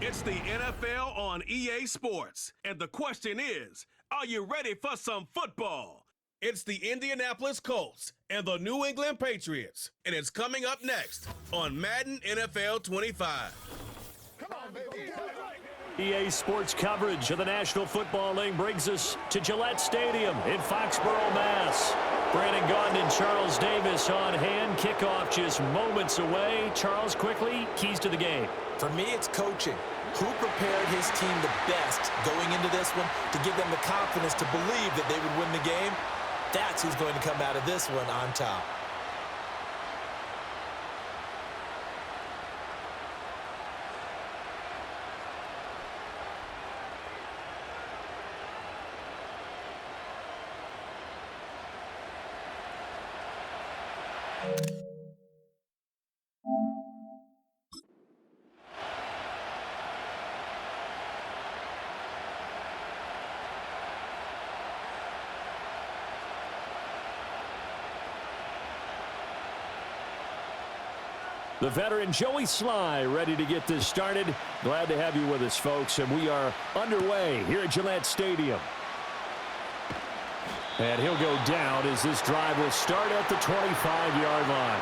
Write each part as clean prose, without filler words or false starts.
It's the NFL on EA Sports. And the question is, are you ready for some football? It's the Indianapolis Colts and the New England Patriots. And it's coming up next on Madden NFL 25. Come on, baby. EA Sports coverage of the National Football League brings us to Gillette Stadium in Foxborough, Mass. Brandon Gaudin and Charles Davis on hand. Kickoff just moments away. Charles, quickly, keys to the game. For me, it's coaching. Who prepared his team the best going into this one to give them the confidence to believe that they would win the game? That's who's going to come out of this one on top. The veteran Joey Sly ready to get this started. Glad to have you with us, folks. And we are underway here at Gillette Stadium. And he'll go down as this drive will start at the 25-yard line.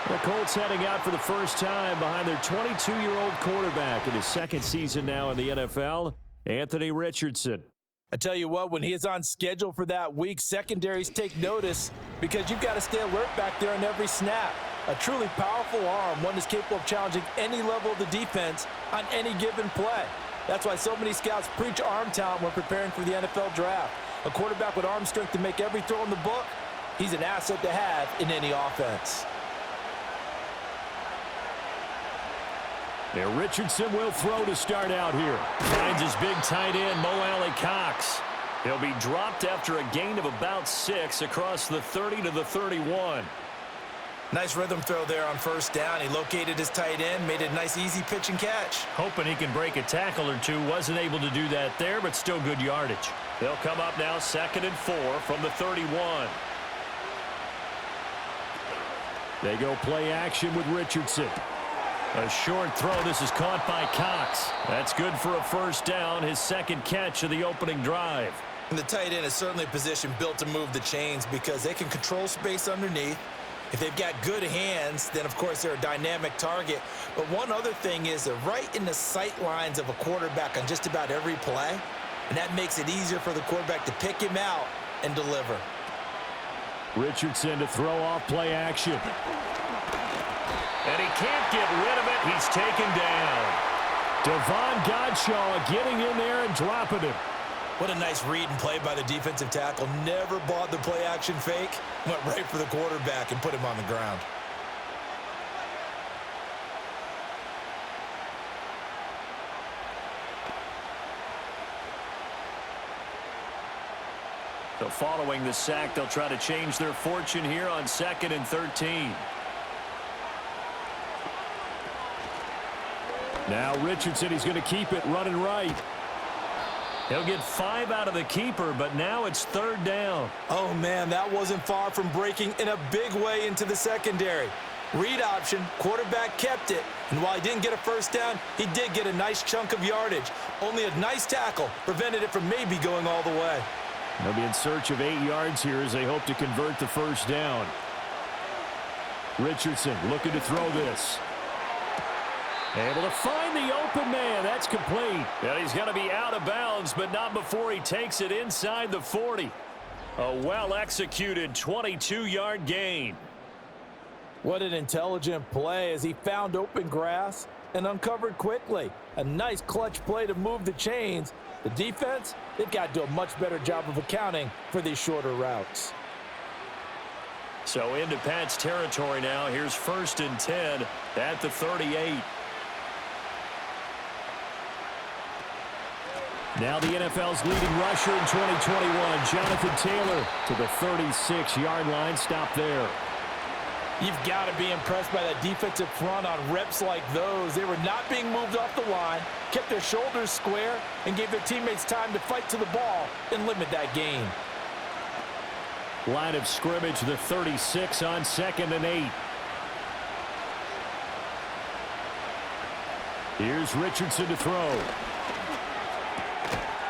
The Colts heading out for the first time behind their 22-year-old quarterback in his second season now in the NFL, Anthony Richardson. I tell you what, when he is on schedule for that week, secondaries take notice because you've got to stay alert back there on every snap. A truly powerful arm, one that's capable of challenging any level of the defense on any given play. That's why so many scouts preach arm talent when preparing for the NFL draft. A quarterback with arm strength to make every throw in the book, he's an asset to have in any offense. There, Richardson will throw to start out here. Finds his big tight end, Mo Alley-Cox. He'll be dropped after a gain of about 6 across the 30 to the 31. Nice rhythm throw there on first down. He located his tight end, made it a nice easy pitch and catch. Hoping he can break a tackle or two. Wasn't able to do that there, but still good yardage. They'll come up now 2nd and 4 from the 31. They go play action with Richardson. A short throw. This is caught by Cox. That's good for a first down, his second catch of the opening drive. And the tight end is certainly a position built to move the chains because they can control space underneath. If they've got good hands, then, of course, they're a dynamic target. But one other thing is they're right in the sight lines of a quarterback on just about every play, and that makes it easier for the quarterback to pick him out and deliver. Richardson to throw off play action. And he can't get rid of it. He's taken down. Devon Godshaw getting in there and dropping him. What a nice read and play by the defensive tackle. Never bought the play-action fake. Went right for the quarterback and put him on the ground. So following the sack, they'll try to change their fortune here on 2nd and 13. Now Richardson, he's going to keep it running right. He'll get 5 out of the keeper, but now it's 3rd down. Oh, man, that wasn't far from breaking in a big way into the secondary. Read option, quarterback kept it, and while he didn't get a first down, he did get a nice chunk of yardage. Only a nice tackle prevented it from maybe going all the way. They'll be in search of 8 yards here as they hope to convert the first down. Richardson looking to throw this. Able to find the open man. That's complete. And he's going to be out of bounds, but not before he takes it inside the 40. A well-executed 22-yard gain. What an intelligent play as he found open grass and uncovered quickly. A nice clutch play to move the chains. The defense, they've got to do a much better job of accounting for these shorter routes. So into Pat's territory now. Here's 1st and 10 at the 38. Now the NFL's leading rusher in 2021, Jonathan Taylor, to the 36-yard line. Stop there. You've got to be impressed by that defensive front on reps like those. They were not being moved off the line, kept their shoulders square, and gave their teammates time to fight to the ball and limit that gain. Line of scrimmage, the 36 on 2nd and 8. Here's Richardson to throw.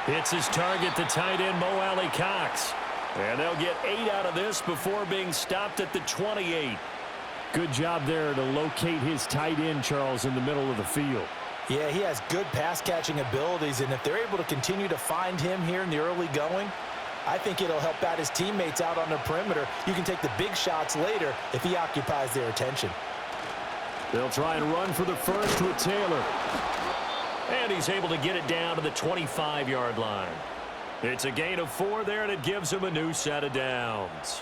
Hits his target, the tight end, Mo Alley-Cox. And they'll get 8 out of this before being stopped at the 28. Good job there to locate his tight end, Charles, in the middle of the field. Yeah, he has good pass-catching abilities, and if they're able to continue to find him here in the early going, I think it'll help out his teammates out on the perimeter. You can take the big shots later if he occupies their attention. They'll try and run for the first with Taylor. And he's able to get it down to the 25-yard line. It's a gain of 4 there, and it gives him a new set of downs.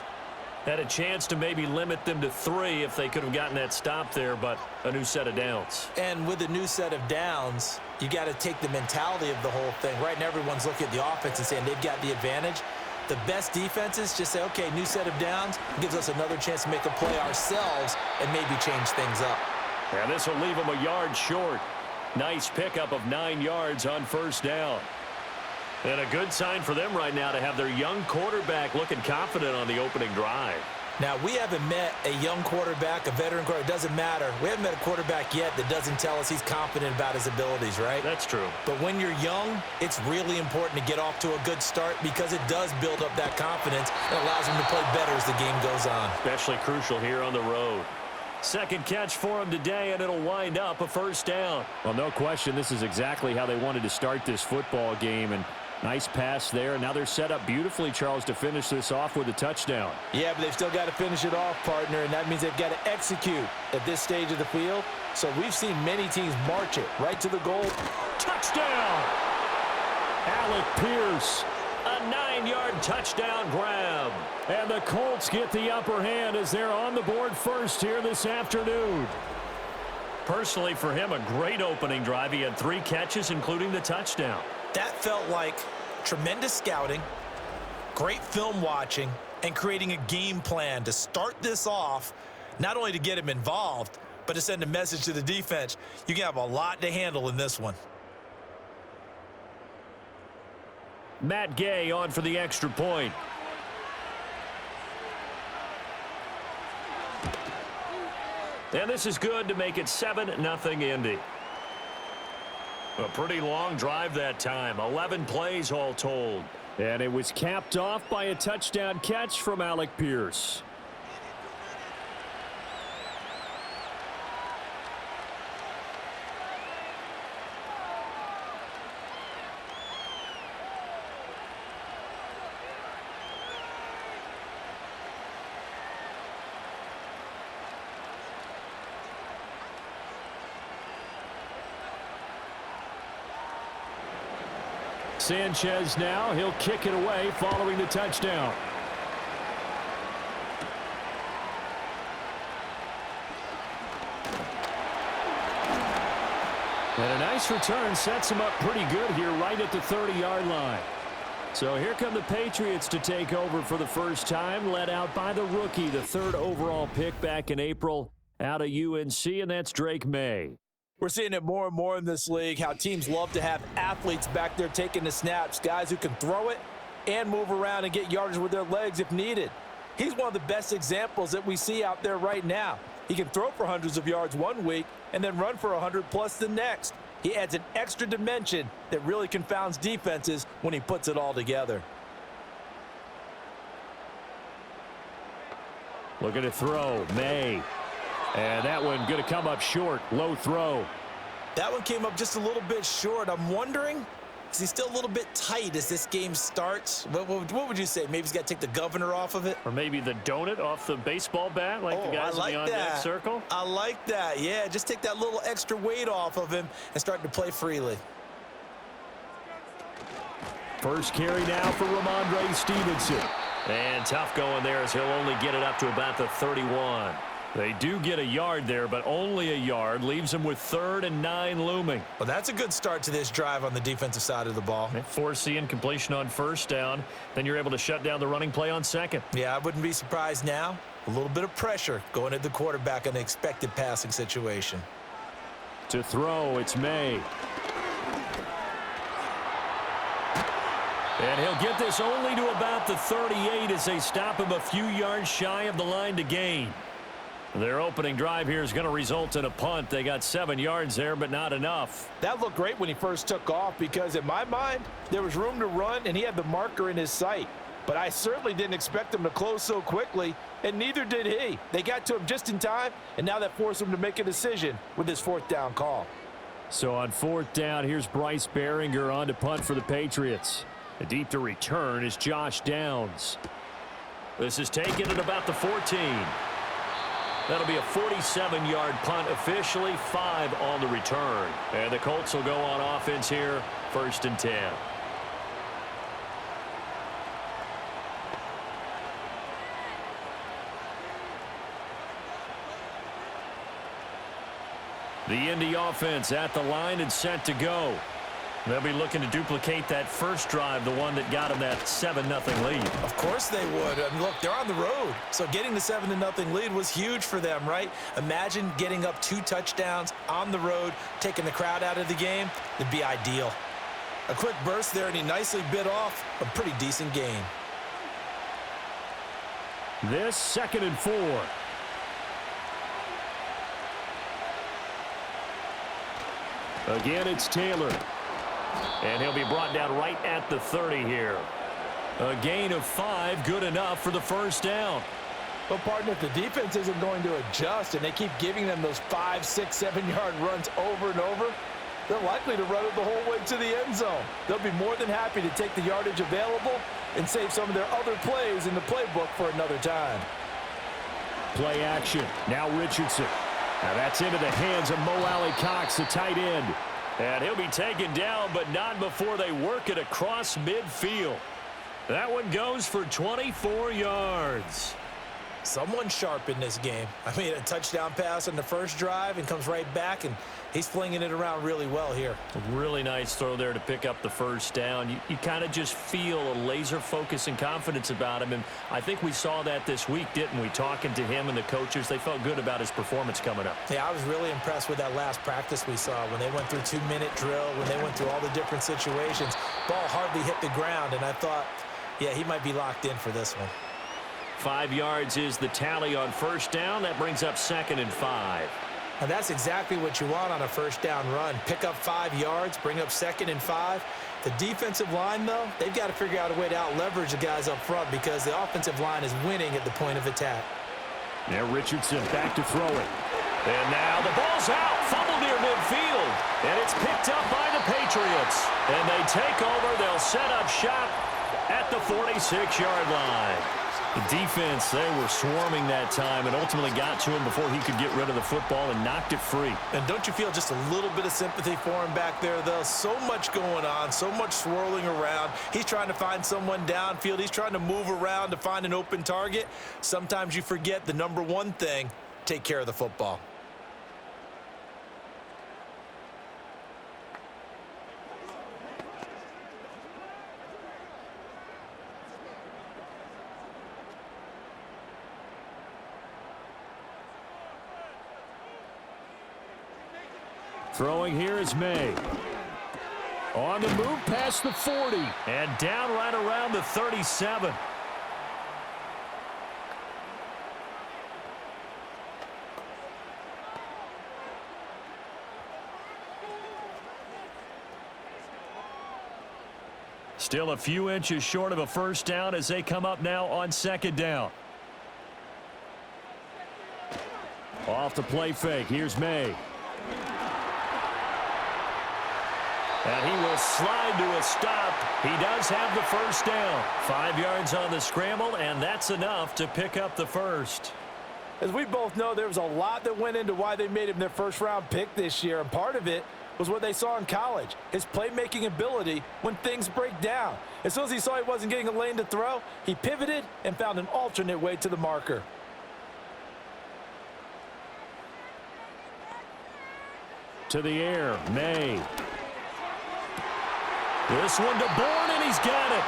Had a chance to maybe limit them to 3 if they could have gotten that stop there, but a new set of downs. And with a new set of downs, you got to take the mentality of the whole thing. Right now, everyone's looking at the offense and saying they've got the advantage. The best defenses just say, okay, new set of downs gives us another chance to make a play ourselves and maybe change things up. And this will leave them a yard short. Nice pickup of 9 yards on first down. And a good sign for them right now to have their young quarterback looking confident on the opening drive. Now, we haven't met a young quarterback, a veteran quarterback. It doesn't matter. We haven't met a quarterback yet that doesn't tell us he's confident about his abilities, right? That's true. But when you're young, it's really important to get off to a good start because it does build up that confidence and allows him to play better as the game goes on. Especially crucial here on the road. Second catch for him today, and it'll wind up a first down. Well, no question, this is exactly how they wanted to start this football game, and nice pass there. Now they're set up beautifully, Charles, to finish this off with a touchdown. Yeah, but they've still got to finish it off, partner, and that means they've got to execute at this stage of the field. So we've seen many teams march it right to the goal. Touchdown! Alec Pierce. A 9-yard touchdown grab. And the Colts get the upper hand as they're on the board first here this afternoon. Personally, for him, a great opening drive. He had 3 catches, including the touchdown. That felt like tremendous scouting, great film watching, and creating a game plan to start this off, not only to get him involved, but to send a message to the defense. You can have a lot to handle in this one. Matt Gay on for the extra point. And this is good to make it 7-0 Indy. A pretty long drive that time. 11 plays all told. And it was capped off by a touchdown catch from Alec Pierce. Sanchez now, he'll kick it away following the touchdown. And a nice return sets him up pretty good here right at the 30-yard line. So here come the Patriots to take over for the first time, led out by the rookie, the 3rd overall pick back in April out of UNC, and that's Drake May. We're seeing it more and more in this league, how teams love to have athletes back there taking the snaps, guys who can throw it and move around and get yardage with their legs if needed. He's one of the best examples that we see out there right now. He can throw for hundreds of yards one week and then run for 100+ the next. He adds an extra dimension that really confounds defenses when he puts it all together. Looking to throw, May. And that one going to come up short, low throw. That one came up just a little bit short. I'm wondering, is he still a little bit tight as this game starts? What would you say? Maybe he's got to take the governor off of it? Or maybe the donut off the baseball bat like the guys in the on-deck circle? I like that. Yeah, just take that little extra weight off of him and start to play freely. First carry now for Ramondre Stevenson. And tough going there as he'll only get it up to about the 31. They do get a yard there, but only a yard. Leaves them with 3rd and 9 looming. Well, that's a good start to this drive on the defensive side of the ball. Foreseeing completion on first down. Then you're able to shut down the running play on second. Yeah, I wouldn't be surprised now. A little bit of pressure going at the quarterback in an expected passing situation. To throw, it's May. And he'll get this only to about the 38 as they stop him a few yards shy of the line to gain. Their opening drive here is going to result in a punt. They got 7 yards there, but not enough. That looked great when he first took off because, in my mind, there was room to run, and he had the marker in his sight. But I certainly didn't expect him to close so quickly, and neither did he. They got to him just in time, and now that forced him to make a decision with his 4th down call. So on 4th down, here's Bryce Behringer on to punt for the Patriots. The deep to return is Josh Downs. This is taken at about the 14. That'll be a 47-yard punt, officially 5 on the return. And the Colts will go on offense here, 1st and 10. The Indy offense at the line and set to go. They'll be looking to duplicate that first drive, the one that got them that 7-0 lead. Of course they would. I mean, look, they're on the road. So getting the 7-0 lead was huge for them, right? Imagine getting up 2 touchdowns on the road, taking the crowd out of the game. It'd be ideal. A quick burst there, and he nicely bit off a pretty decent gain. This 2nd and 4. Again, it's Taylor. And he'll be brought down right at the 30 here. A gain of 5, good enough for the 1st down. But, partner, if the defense isn't going to adjust and they keep giving them those 5, 6, 7-yard runs over and over, they're likely to run it the whole way to the end zone. They'll be more than happy to take the yardage available and save some of their other plays in the playbook for another time. Play action. Now Richardson. Now that's into the hands of Mo Alley-Cox, the tight end. And he'll be taken down, but not before they work it across midfield. That one goes for 24 yards. Someone sharp in this game. I mean, a touchdown pass on the first drive and comes right back, and he's flinging it around really well here. A really nice throw there to pick up the 1st down. You kind of just feel a laser focus and confidence about him, and I think we saw that this week, didn't we? Talking to him and the coaches, they felt good about his performance coming up. Yeah, I was really impressed with that last practice we saw when they went through 2-minute drill, when they went through all the different situations. Ball hardly hit the ground, and I thought, yeah, he might be locked in for this one. 5 yards is the tally on 1st down. That brings up 2nd and 5. And that's exactly what you want on a 1st down run. Pick up 5 yards, bring up 2nd and 5. The defensive line, though, they've got to figure out a way to out-leverage the guys up front because the offensive line is winning at the point of attack. Now Richardson back to throw it. And now the ball's out. Fumble near midfield. And it's picked up by the Patriots. And they take over. They'll set up shop at the 46-yard line. The defense, they were swarming that time and ultimately got to him before he could get rid of the football and knocked it free. And don't you feel just a little bit of sympathy for him back there, though? So much going on, so much swirling around. He's trying to find someone downfield. He's trying to move around to find an open target. Sometimes you forget the number one thing, take care of the football. Throwing here is May. On the move past the 40. And down right around the 37. Still a few inches short of a 1st down as they come up now on 2nd down. Off the play fake. Here's May. And he will slide to a stop. He does have the 1st down. 5 yards on the scramble, and that's enough to pick up the 1st. As we both know, there was a lot that went into why they made him their 1st-round pick this year, and part of it was what they saw in college, his playmaking ability when things break down. As soon as he saw he wasn't getting a lane to throw, he pivoted and found an alternate way to the marker. To the air, May. This one to Bourne, and he's got it.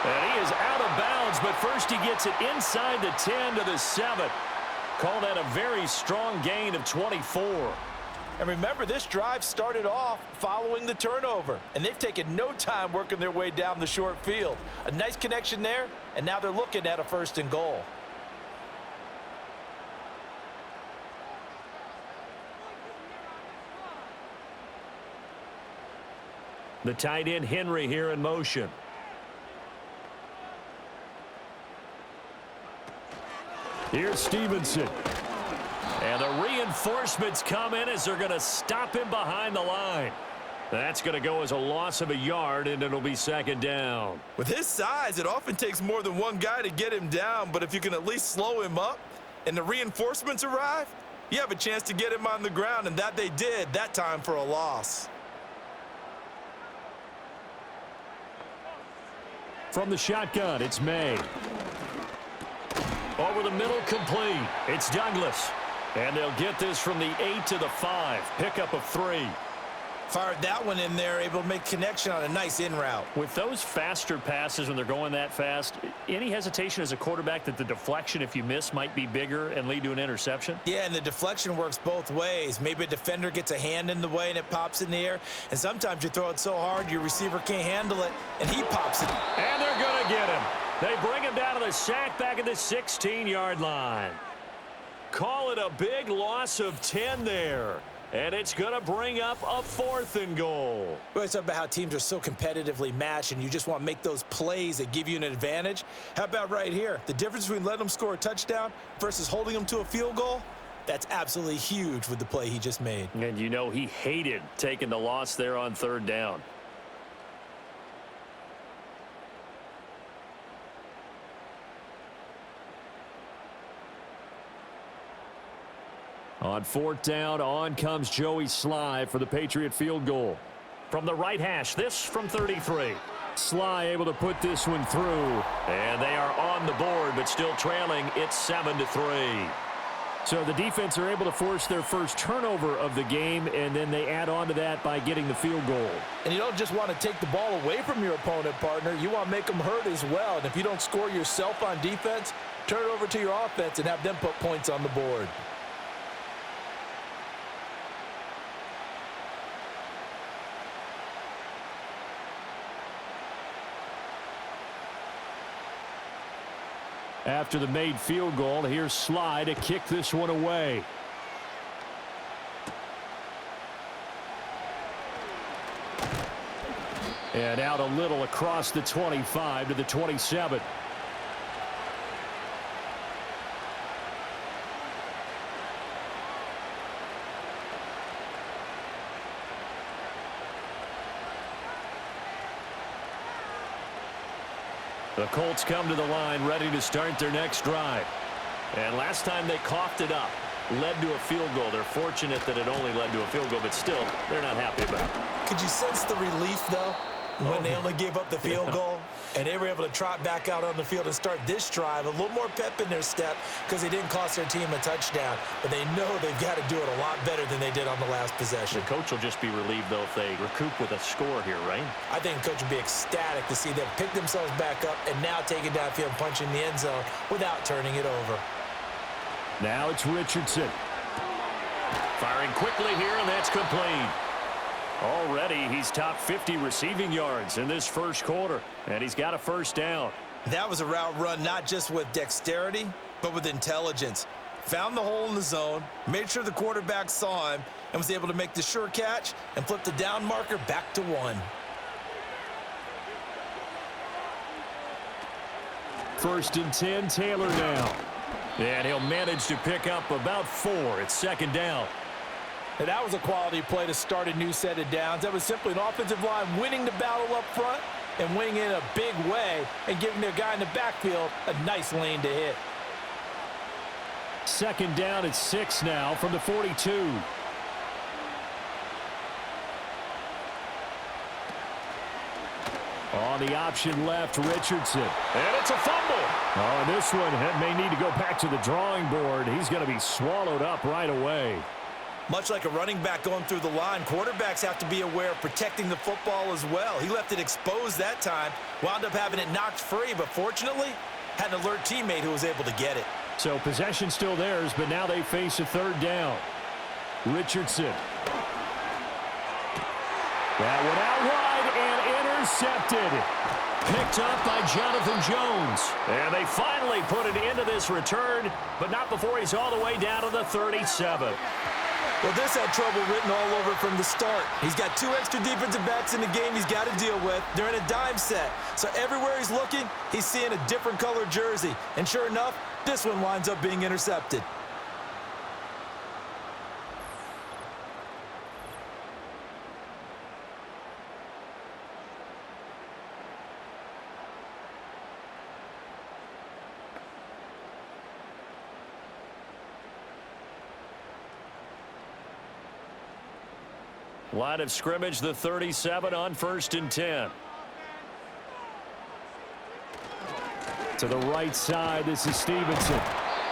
And he is out of bounds, but first he gets it inside the 10 to the 7. Call that a very strong gain of 24. And remember, this drive started off following the turnover, and they've taken no time working their way down the short field. A nice connection there, and now they're looking at a 1st and goal. The tight end Henry here in motion. Here's Stevenson. And the reinforcements come in as they're going to stop him behind the line. That's going to go as a loss of a yard, and it'll be second down. With his size, it often takes more than one guy to get him down, but if you can at least slow him up and the reinforcements arrive, you have a chance to get him on the ground, and that they did that time for a loss. From the shotgun, it's May. Over the middle, complete. It's Douglas. And they'll get this from the 8 to the 5. Pickup of 3. Fired that one in there, able to make connection on a nice in route. With those faster passes when they're going that fast, any hesitation as a quarterback that the deflection, if you miss, might be bigger and lead to an interception? Yeah, and the deflection works both ways. Maybe a defender gets a hand in the way and it pops in the air, and sometimes you throw it so hard your receiver can't handle it, and he pops it. And they're going to get him. They bring him down to the sack back at the 16-yard line. Call it a big loss of 10 there. And it's going to bring up a 4th and goal. We always talk about how teams are so competitively matched and you just want to make those plays that give you an advantage. How about right here? The difference between letting them score a touchdown versus holding them to a field goal, that's absolutely huge with the play he just made. And you know he hated taking the loss there on 3rd down. On 4th down, on comes Joey Sly for the Patriot field goal. From the right hash, this from 33. Sly able to put this one through. And they are on the board, but still trailing. It's 7-3. So the defense are able to force their first turnover of the game, and then they add on to that by getting the field goal. And you don't just want to take the ball away from your opponent, partner. You want to make them hurt as well. And if you don't score yourself on defense, turn it over to your offense and have them put points on the board. After the made field goal, here's Sly to kick this one away. And out a little across the 25 to the 27. The Colts come to the line ready to start their next drive. And last time they coughed it up, led to a field goal. They're fortunate that it only led to a field goal, but still, they're not happy about it. Could you sense the relief, though, when they only gave up the field goal? And they were able to trot back out on the field and start this drive. A little more pep in their step because they didn't cost their team a touchdown. But they know they've got to do it a lot better than they did on the last possession. The coach will just be relieved, though, if they recoup with a score here, right? I think the coach would be ecstatic to see them pick themselves back up and now take it downfield, punching the end zone without turning it over. Now it's Richardson. Firing quickly here, and that's complete. Already, he's top 50 receiving yards in this first quarter, and he's got a first down. That was a route run not just with dexterity, but with intelligence. Found the hole in the zone, made sure the quarterback saw him, and was able to make the sure catch and flip the down marker back to 1. First and 10, Taylor now. And he'll manage to pick up about 4. It's second down. And that was a quality play to start a new set of downs. That was simply an offensive line winning the battle up front and winning in a big way and giving their guy in the backfield a nice lane to hit. Second down at 6 now from the 42. On the option left, Richardson. And it's a fumble. Oh, and this one may need to go back to the drawing board. He's going to be swallowed up right away. Much like a running back going through the line, quarterbacks have to be aware of protecting the football as well. He left it exposed that time, wound up having it knocked free, but fortunately had an alert teammate who was able to get it. So possession still theirs, but now they face a third down. Richardson. That one out wide and intercepted. Picked up by Jonathan Jones. And they finally put it into this return, but not before he's all the way down to the 37. Well, this had trouble written all over from the start. He's got 2 extra defensive backs in the game he's got to deal with. They're in a dime set. So everywhere he's looking, he's seeing a different color jersey. And sure enough, this one winds up being intercepted. Line of scrimmage, the 37 on 1st and 10. To the right side, this is Stevenson.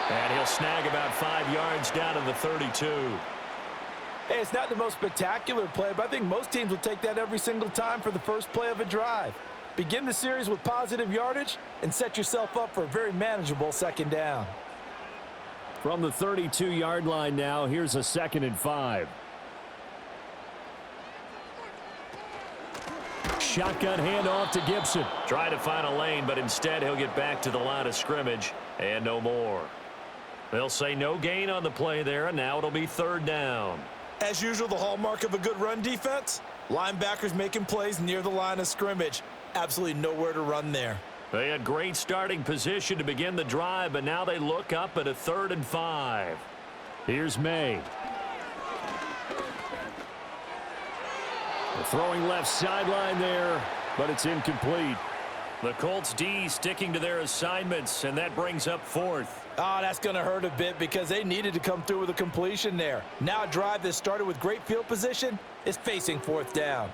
And he'll snag about 5 yards down to the 32. Hey, it's not the most spectacular play, but I think most teams will take that every single time for the first play of a drive. Begin the series with positive yardage and set yourself up for a very manageable second down. From the 32-yard line now, here's a 2nd and 5. Shotgun handoff to Gibson. Try to find a lane, but instead he'll get back to the line of scrimmage and no more. They'll say no gain on the play there, and now it'll be 3rd down. As usual, the hallmark of a good run defense, linebackers making plays near the line of scrimmage. Absolutely nowhere to run there. They had great starting position to begin the drive, but now they look up at a 3rd and 5. Here's May. Throwing left sideline there, but it's incomplete. The Colts D sticking to their assignments, and that brings up 4th. Oh, that's going to hurt a bit because they needed to come through with a completion there. Now a drive that started with great field position is facing 4th down.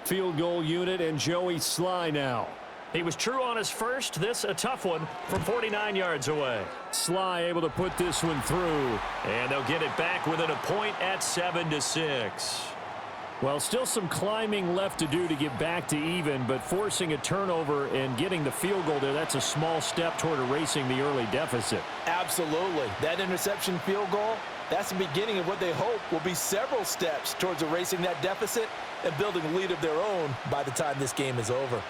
Field goal unit and Joey Sly now. He was true on his first. This a tough one from 49 yards away. Sly able to put this one through, and they'll get it back within a point at 7-6. Well, still some climbing left to do to get back to even, but forcing a turnover and getting the field goal there, that's a small step toward erasing the early deficit. Absolutely. That interception field goal, that's the beginning of what they hope will be several steps towards erasing that deficit and building a lead of their own by the time this game is over.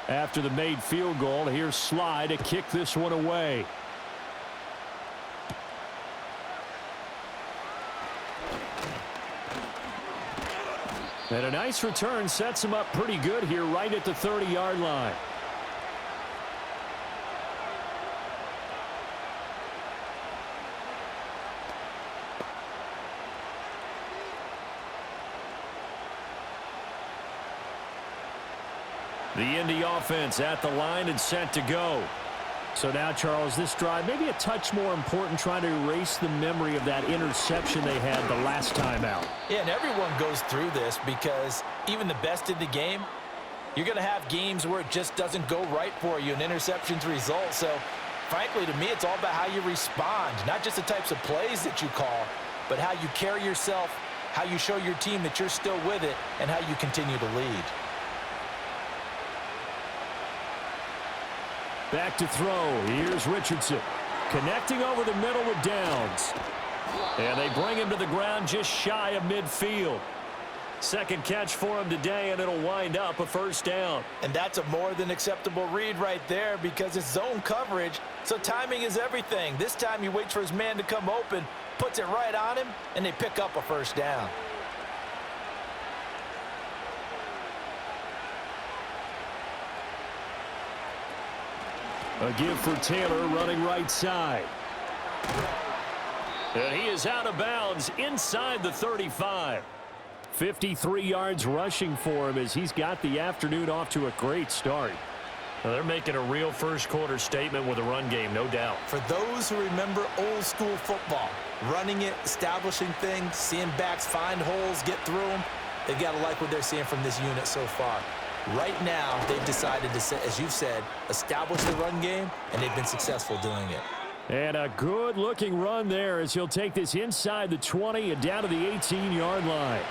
After the made field goal, here's Sly to kick this one away. And a nice return sets him up pretty good here right at the 30-yard line. The Indy offense at the line and set to go. So now, Charles, this drive maybe a touch more important, trying to erase the memory of that interception they had the last time out. Yeah, and everyone goes through this because even the best in the game, you're going to have games where it just doesn't go right for you, and interceptions result. So, frankly, to me, it's all about how you respond, not just the types of plays that you call, but how you carry yourself, how you show your team that you're still with it, and how you continue to lead. Back to throw. Here's Richardson. Connecting over the middle with Downs. And they bring him to the ground just shy of midfield. Second catch for him today, and it'll wind up a 1st down. And that's a more than acceptable read right there because it's zone coverage, so timing is everything. This time he waits for his man to come open, puts it right on him, and they pick up a 1st down. A give for Taylor running right side. And he is out of bounds inside the 35. 53 yards rushing for him as he's got the afternoon off to a great start. Well, they're making a real first-quarter statement with a run game, no doubt. For those who remember old-school football, running it, establishing things, seeing backs find holes, get through them, they've got to like what they're seeing from this unit so far. Right now, they've decided to, as you've said, establish the run game, and they've been successful doing it. And a good-looking run there as he'll take this inside the 20 and down to the 18-yard line.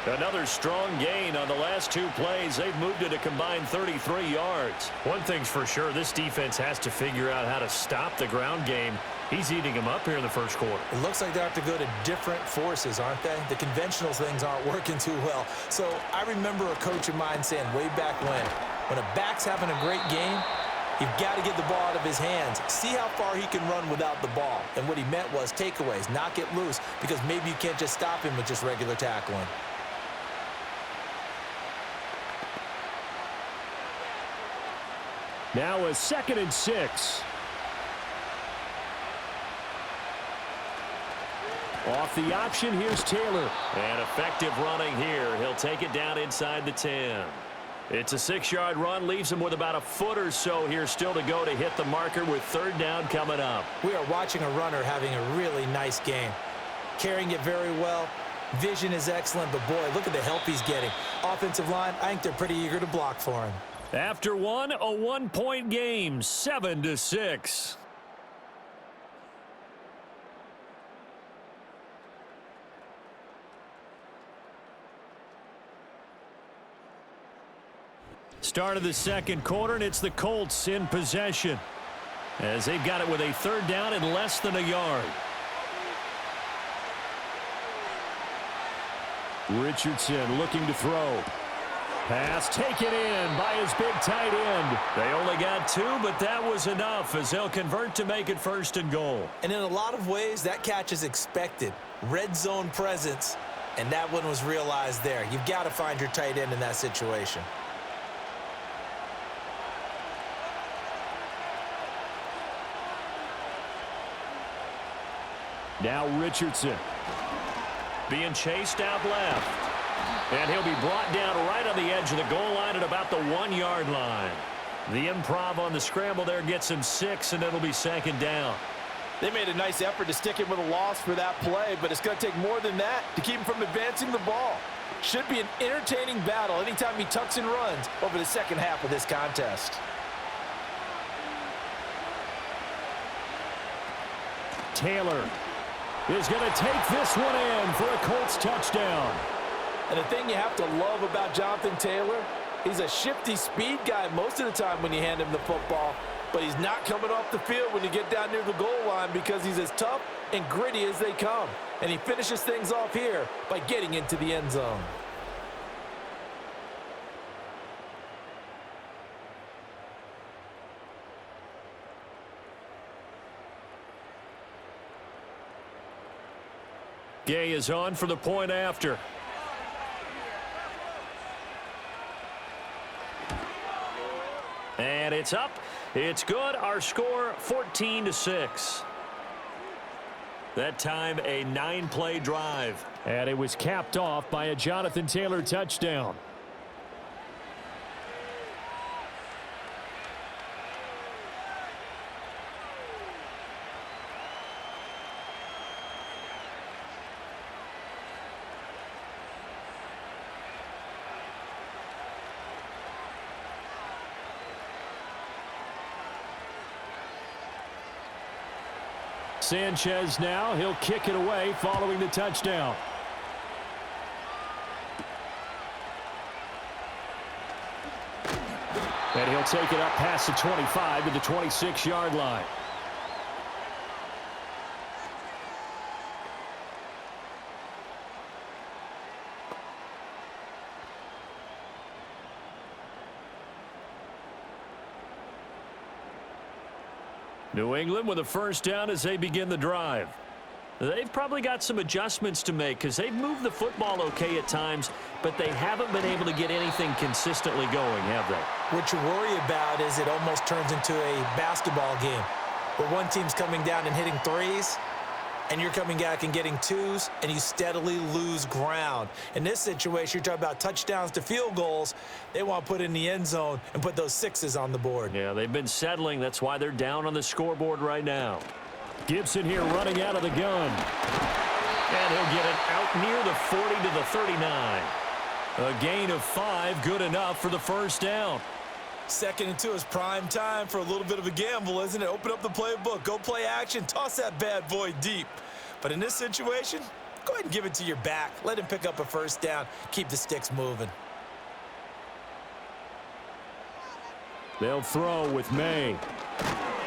Another strong gain on the last 2 plays. They've moved it a combined 33 yards. One thing's for sure, this defense has to figure out how to stop the ground game. He's eating them up here in the first quarter. It looks like they have to go to different forces, aren't they? The conventional things aren't working too well. So I remember a coach of mine saying way back when, When a back's having a great game, you've got to get the ball out of his hands. See how far he can run without the ball. And what he meant was takeaways, knock it loose, because maybe you can't just stop him with just regular tackling. Now a 2nd and 6. Off the option, here's Taylor. And effective running here. He'll take it down inside the 10. It's a 6-yard run, leaves him with about a foot or so here still to go to hit the marker with 3rd down coming up. We are watching a runner having a really nice game. Carrying it very well. Vision is excellent, but boy, look at the help he's getting. Offensive line, I think they're pretty eager to block for him. After one, a 1-point game, 7-6. Start of the 2nd quarter, and it's the Colts in possession as they've got it with a 3rd down and less than a yard. Richardson looking to throw. Pass taken in by his big tight end. They only got 2, but that was enough as they'll convert to make it 1st and goal. And in a lot of ways, that catch is expected. Red zone presence, and that one was realized there. You've got to find your tight end in that situation. Now Richardson. Being chased out left. And he'll be brought down right on the edge of the goal line at about the 1-yard line. The improv on the scramble there gets him 6, and it'll be 2nd down. They made a nice effort to stick him with a loss for that play, but it's going to take more than that to keep him from advancing the ball. Should be an entertaining battle anytime he tucks and runs over the second half of this contest. Taylor is going to take this one in for a Colts touchdown. And the thing you have to love about Jonathan Taylor, he's a shifty speed guy most of the time when you hand him the football, but he's not coming off the field when you get down near the goal line because he's as tough and gritty as they come. And he finishes things off here by getting into the end zone. Gay is on for the point after. And it's up. It's good. Our score, 14-6. That time, a 9-play drive. And it was capped off by a Jonathan Taylor touchdown. Sanchez now, he'll kick it away following the touchdown. And he'll take it up past the 25 to the 26-yard line. New England with a 1st down as they begin the drive. They've probably got some adjustments to make because they've moved the football okay at times, but they haven't been able to get anything consistently going, have they? What you worry about is it almost turns into a basketball game where one team's coming down and hitting threes, and you're coming back and getting twos, and you steadily lose ground. In this situation, you're talking about touchdowns to field goals. They want to put in the end zone and put those sixes on the board. Yeah, they've been settling. That's why they're down on the scoreboard right now. Gibson here running out of the gun. And he'll get it out near the 40 to the 39. A gain of 5, good enough for the 1st down. 2nd and 2 is prime time for a little bit of a gamble, isn't it? Open up the playbook, go play action, toss that bad boy deep. But in this situation, go ahead and give it to your back. Let him pick up a 1st down. Keep the sticks moving. They'll throw with May.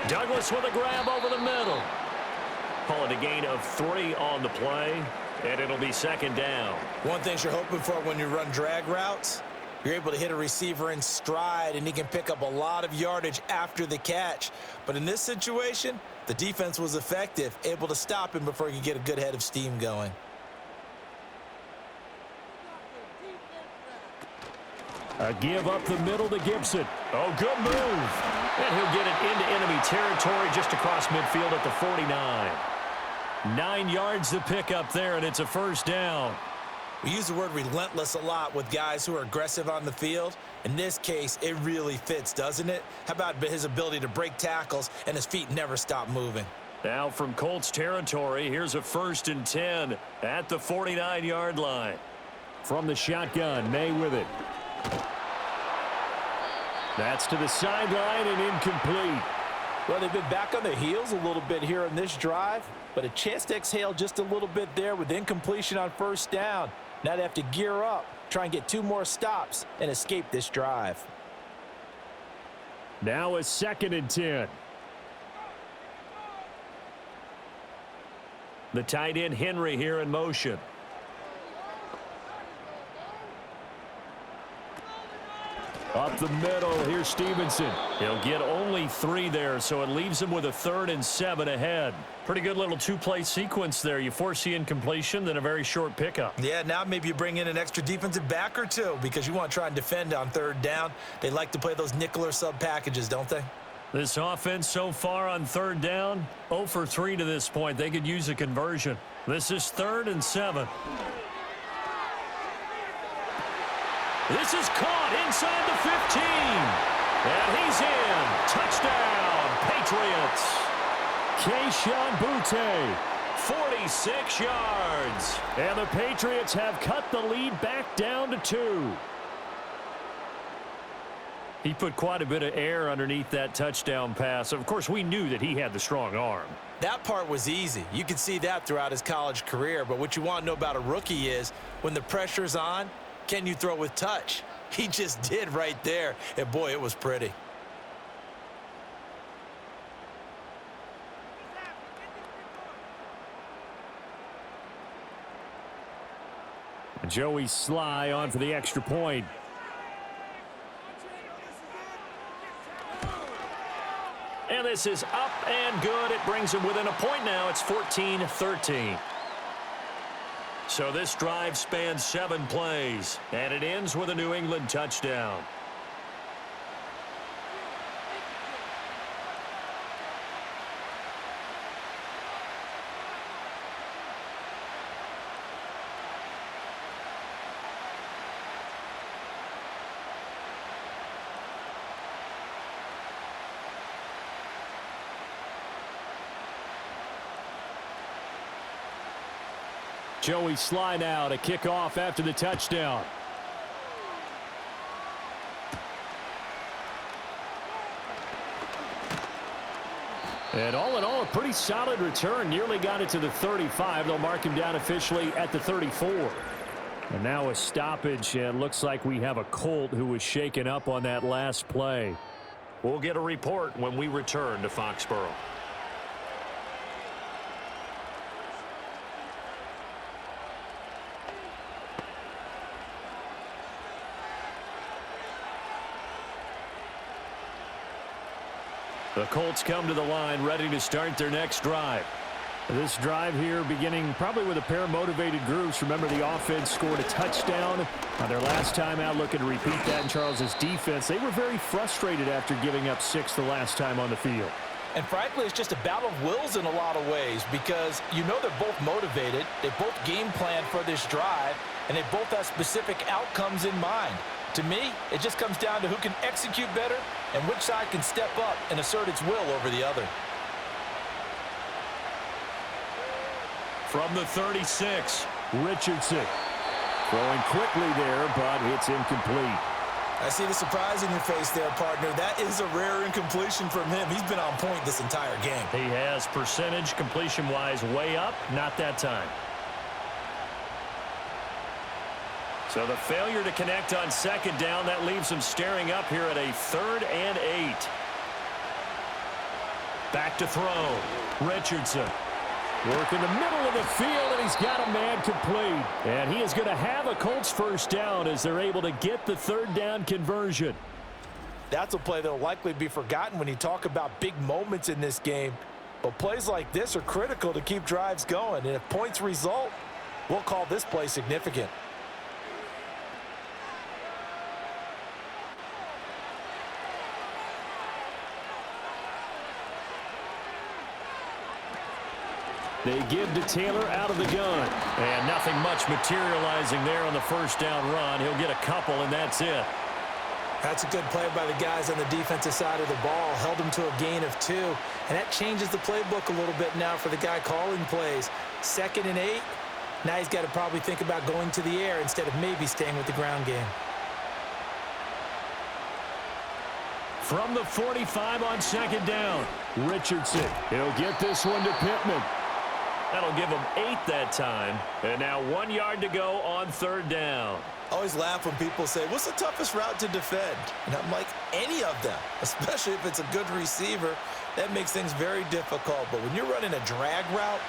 Douglas with a grab over the middle. Call it a gain of 3 on the play, and it'll be 2nd down. One thing you're hoping for when you run drag routes, You're able to hit a receiver in stride, and he can pick up a lot of yardage after the catch. But in this situation, the defense was effective, able to stop him before he could get a good head of steam going. A give up the middle to Gibson. Oh, good move. And he'll get it into enemy territory just across midfield at the 49. 9 yards to pick up there, and it's a first down. We use the word relentless a lot with guys who are aggressive on the field. In this case, it really fits, doesn't it? How about his ability to break tackles and his feet never stop moving? Now from Colts territory, here's a 1st and 10 at the 49-yard line. From the shotgun, May with it. That's to the sideline and incomplete. Well, they've been back on their heels a little bit here in this drive, but a chance to exhale just a little bit there with incompletion on first down. Now they have to gear up, try and get 2 more stops, and escape this drive. Now a 2nd and 10. The tight end Henry here in motion. Up the middle, here's Stevenson. He'll get only 3 there, so it leaves him with a 3rd and 7 ahead. Pretty good little 2-play sequence there. You force the incompletion, then a very short pickup. Yeah, now maybe you bring in an extra defensive back or 2 because you want to try and defend on 3rd down. They like to play those nickel or sub packages, don't they? This offense so far on 3rd down, 0 for 3 to this point. They could use a conversion. This is 3rd and 7. This is caught inside the 15. And he's in. Touchdown, Patriots. Keyshawn Butte, 46 yards. And the Patriots have cut the lead back down to 2. He put quite a bit of air underneath that touchdown pass. Of course, we knew that he had the strong arm. That part was easy. You could see that throughout his college career. But what you want to know about a rookie is when the pressure's on, can you throw with touch? He just did right there. And, boy, it was pretty. Joey Sly on for the extra point. And this is up and good. It brings him within a point now. It's 14-13. So this drive spans 7 plays, and it ends with a New England touchdown. Joey Sly now to kick off after the touchdown. And all in all, a pretty solid return. Nearly got it to the 35. They'll mark him down officially at the 34. And now a stoppage. And looks like we have a Colt who was shaken up on that last play. We'll get a report when we return to Foxborough. The Colts come to the line ready to start their next drive. This drive here beginning probably with a pair of motivated groups. Remember, the offense scored a touchdown on their last time out. Looking to repeat that in Charles's defense. They were very frustrated after giving up 6 the last time on the field. And frankly, it's just a battle of wills in a lot of ways because you know they're both motivated. They both game plan for this drive, and they both have specific outcomes in mind. To me, it just comes down to who can execute better and which side can step up and assert its will over the other. From the 36, Richardson. Throwing quickly there, but it's incomplete. I see the surprise in your face there, partner. That is a rare incompletion from him. He's been on point this entire game. He has percentage completion-wise way up, not that time. So the failure to connect on 2nd down, that leaves him staring up here at a 3rd and 8. Back to throw. Richardson. Work in the middle of the field, and he's got a man complete. And he is going to have a Colts first down as they're able to get the third down conversion. That's a play that will likely be forgotten when you talk about big moments in this game. But plays like this are critical to keep drives going. And if points result, we'll call this play significant. They give to Taylor out of the gun. And nothing much materializing there on the first down run. He'll get a couple, and that's it. That's a good play by the guys on the defensive side of the ball. Held them to a gain of 2. And that changes the playbook a little bit now for the guy calling plays. 2nd and 8. Now he's got to probably think about going to the air instead of maybe staying with the ground game. From the 45 on 2nd down, Richardson. He'll get this one to Pittman. That'll give him 8 that time. And now 1 yard to go on 3rd down. I always laugh when people say, what's the toughest route to defend? And I'm like, any of them, especially if it's a good receiver. That makes things very difficult. But when you're running a drag route,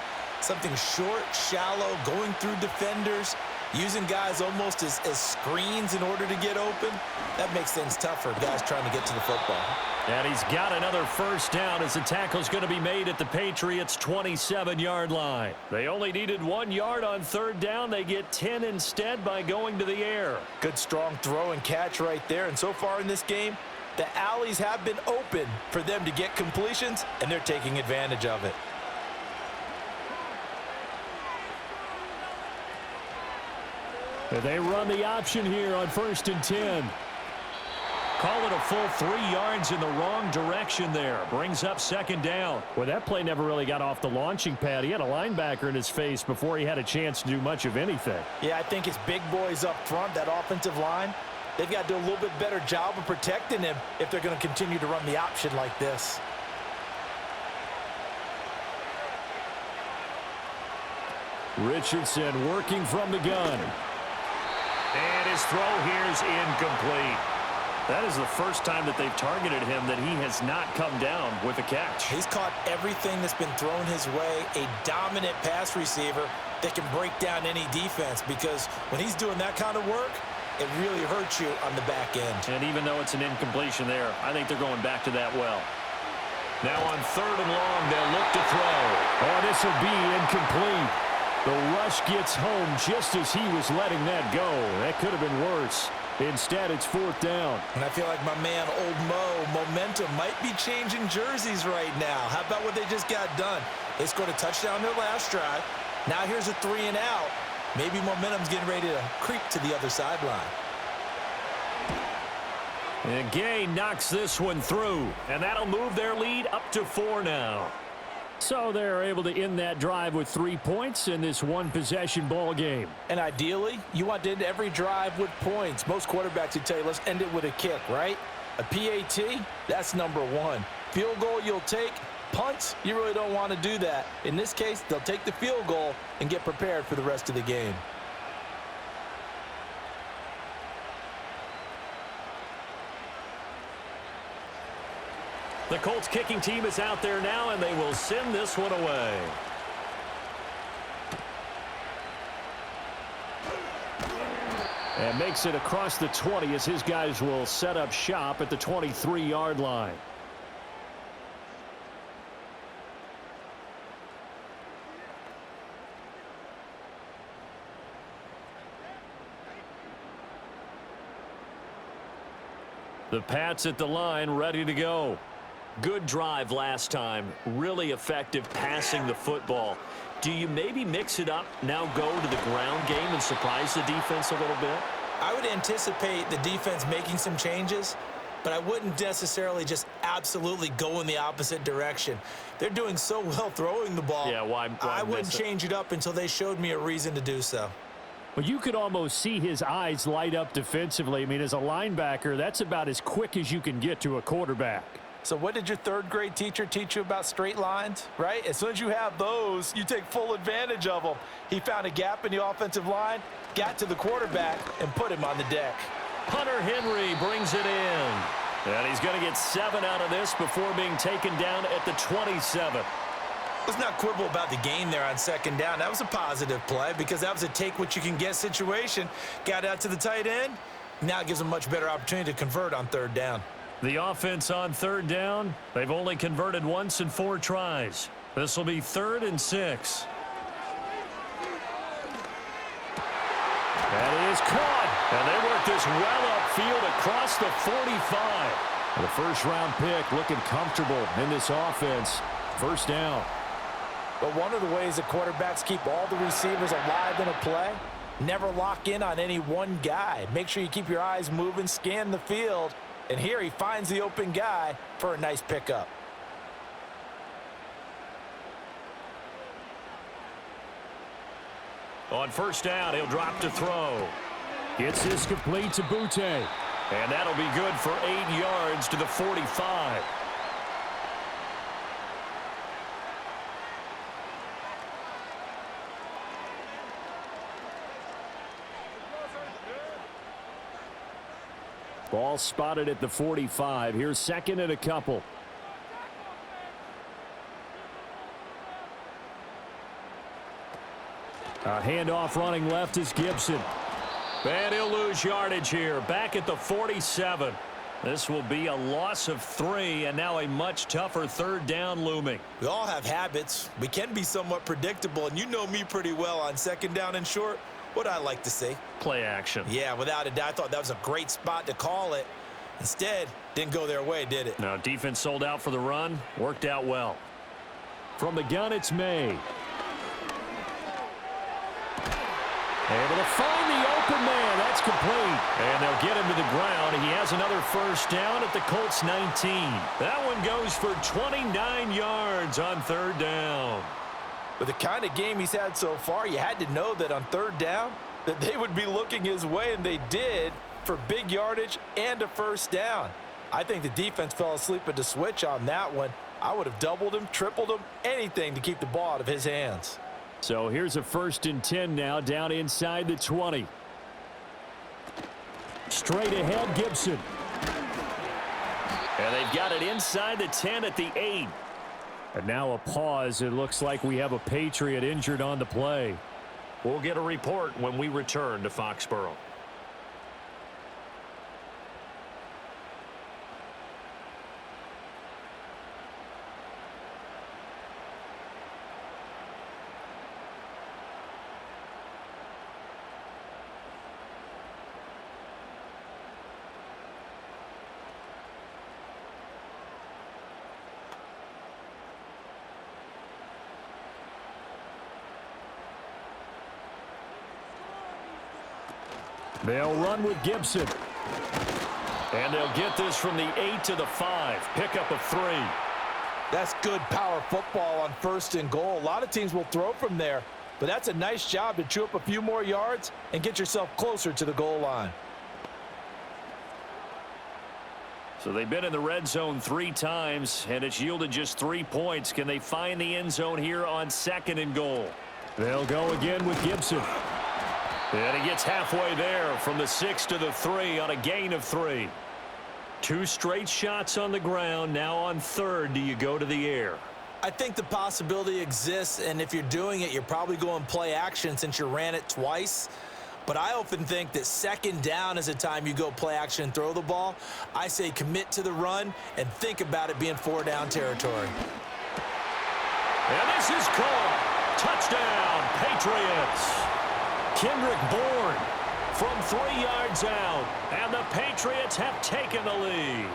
something short, shallow, going through defenders, using guys almost as screens in order to get open, that makes things tougher, guys trying to get to the football. And he's got another first down as the tackle's going to be made at the Patriots' 27-yard line. They only needed 1 yard on 3rd down. They get 10 instead by going to the air. Good strong throw and catch right there. And so far in this game, the alleys have been open for them to get completions, and they're taking advantage of it. And they run the option here on 1st and 10. Call it a full 3 yards in the wrong direction there. Brings up 2nd down. Well, that play never really got off the launching pad. He had a linebacker in his face before he had a chance to do much of anything. Yeah, I think it's big boys up front, that offensive line. They've got to do a little bit better job of protecting him if they're going to continue to run the option like this. Richardson working from the gun. And his throw here is incomplete. That is the first time that they've targeted him that he has not come down with a catch. He's caught everything that's been thrown his way. A dominant pass receiver that can break down any defense, because when he's doing that kind of work, it really hurts you on the back end. And even though it's an incompletion there, I think they're going back to that well. Now on 3rd and long, they'll look to throw. Oh, this will be incomplete. The rush gets home just as he was letting that go. That could have been worse. Instead, it's 4th down. And I feel like my man, Old Mo, momentum might be changing jerseys right now. How about what they just got done? They scored a touchdown their last drive. Now here's a 3 and out. Maybe momentum's getting ready to creep to the other sideline. And Gay knocks this one through. And that'll move their lead up to 4 now. So they're able to end that drive with 3 points in this one-possession ball game. And ideally, you want to end every drive with points. Most quarterbacks would tell you, let's end it with a kick, right? A PAT, that's number 1. Field goal you'll take. Punts, you really don't want to do that. In this case, they'll take the field goal and get prepared for the rest of the game. The Colts kicking team is out there now, and they will send this one away. And makes it across the 20 as his guys will set up shop at the 23-yard line. The Pats at the line, ready to go. Good drive last time. Really effective passing the football. Do you maybe mix it up, now go to the ground game and surprise the defense a little bit? I would anticipate the defense making some changes, but I wouldn't necessarily just absolutely go in the opposite direction. They're doing so well throwing the ball. Yeah, why I wouldn't change it up until they showed me a reason to do so. Well, you could almost see his eyes light up defensively. I mean, as a linebacker, that's about as quick as you can get to a quarterback. So what did your 3rd grade teacher teach you about straight lines, right? As soon as you have those, you take full advantage of them. He found a gap in the offensive line, got to the quarterback, and put him on the deck. Hunter Henry brings it in. And he's going to get 7 out of this before being taken down at the 27. Let's not quibble about the gain there on second down. That was a positive play because that was a take-what-you-can-get situation. Got out to the tight end. Now it gives them a much better opportunity to convert on third down. The offense on third down, they've only converted once in 4 tries. This will be 3rd and 6. That is caught. And they work this well upfield across the 45. The first-round pick looking comfortable in this offense. First down. But one of the ways that quarterbacks keep all the receivers alive in a play, never lock in on any one guy. Make sure you keep your eyes moving, scan the field. And here he finds the open guy for a nice pickup. On first down, he'll drop to throw. Gets this complete to Butte. And that'll be good for 8 yards to the 45. Ball spotted at the 45. Here's 2nd and a couple. A handoff running left is Gibson. And he'll lose yardage here. Back at the 47. This will be a loss of 3, and now a much tougher third down looming. We all have habits. We can be somewhat predictable, and you know me pretty well on second down and short. What I like to say? Play action. Yeah, without a doubt. I thought that was a great spot to call it. Instead, didn't go their way, did it? Now, defense sold out for the run. Worked out well. From the gun, it's May. Able to find the open man. That's complete. And they'll get him to the ground. He has another first down at the Colts 19. That one goes for 29 yards on third down. With the kind of game he's had so far, you had to know that on third down that they would be looking his way, and they did, for big yardage and a first down. I think the defense fell asleep at the switch on that one. I would have doubled him, tripled him, anything to keep the ball out of his hands. So here's a 1st and 10 now, down inside the 20. Straight ahead, Gibson. And they've got it inside the 10 at the 8. And now a pause. It looks like we have a Patriot injured on the play. We'll get a report when we return to Foxborough. They'll run with Gibson. And they'll get this from the 8 to the 5. Pickup of 3. That's good power football on 1st and goal. A lot of teams will throw from there, but that's a nice job to chew up a few more yards and get yourself closer to the goal line. So they've been in the red zone 3 times, and it's yielded just 3 points. Can they find the end zone here on 2nd and goal? They'll go again with Gibson. And he gets halfway there from the 6 to the 3 on a gain of 3. 2 straight shots on the ground. Now on 3rd, do you go to the air? I think the possibility exists, and if you're doing it, you're probably going play action since you ran it twice. But I often think that 2nd down is a time you go play action and throw the ball. I say commit to the run and think about it being 4-down territory. And this is called touchdown, Patriots. Kendrick Bourne from 3 yards out, and the Patriots have taken the lead.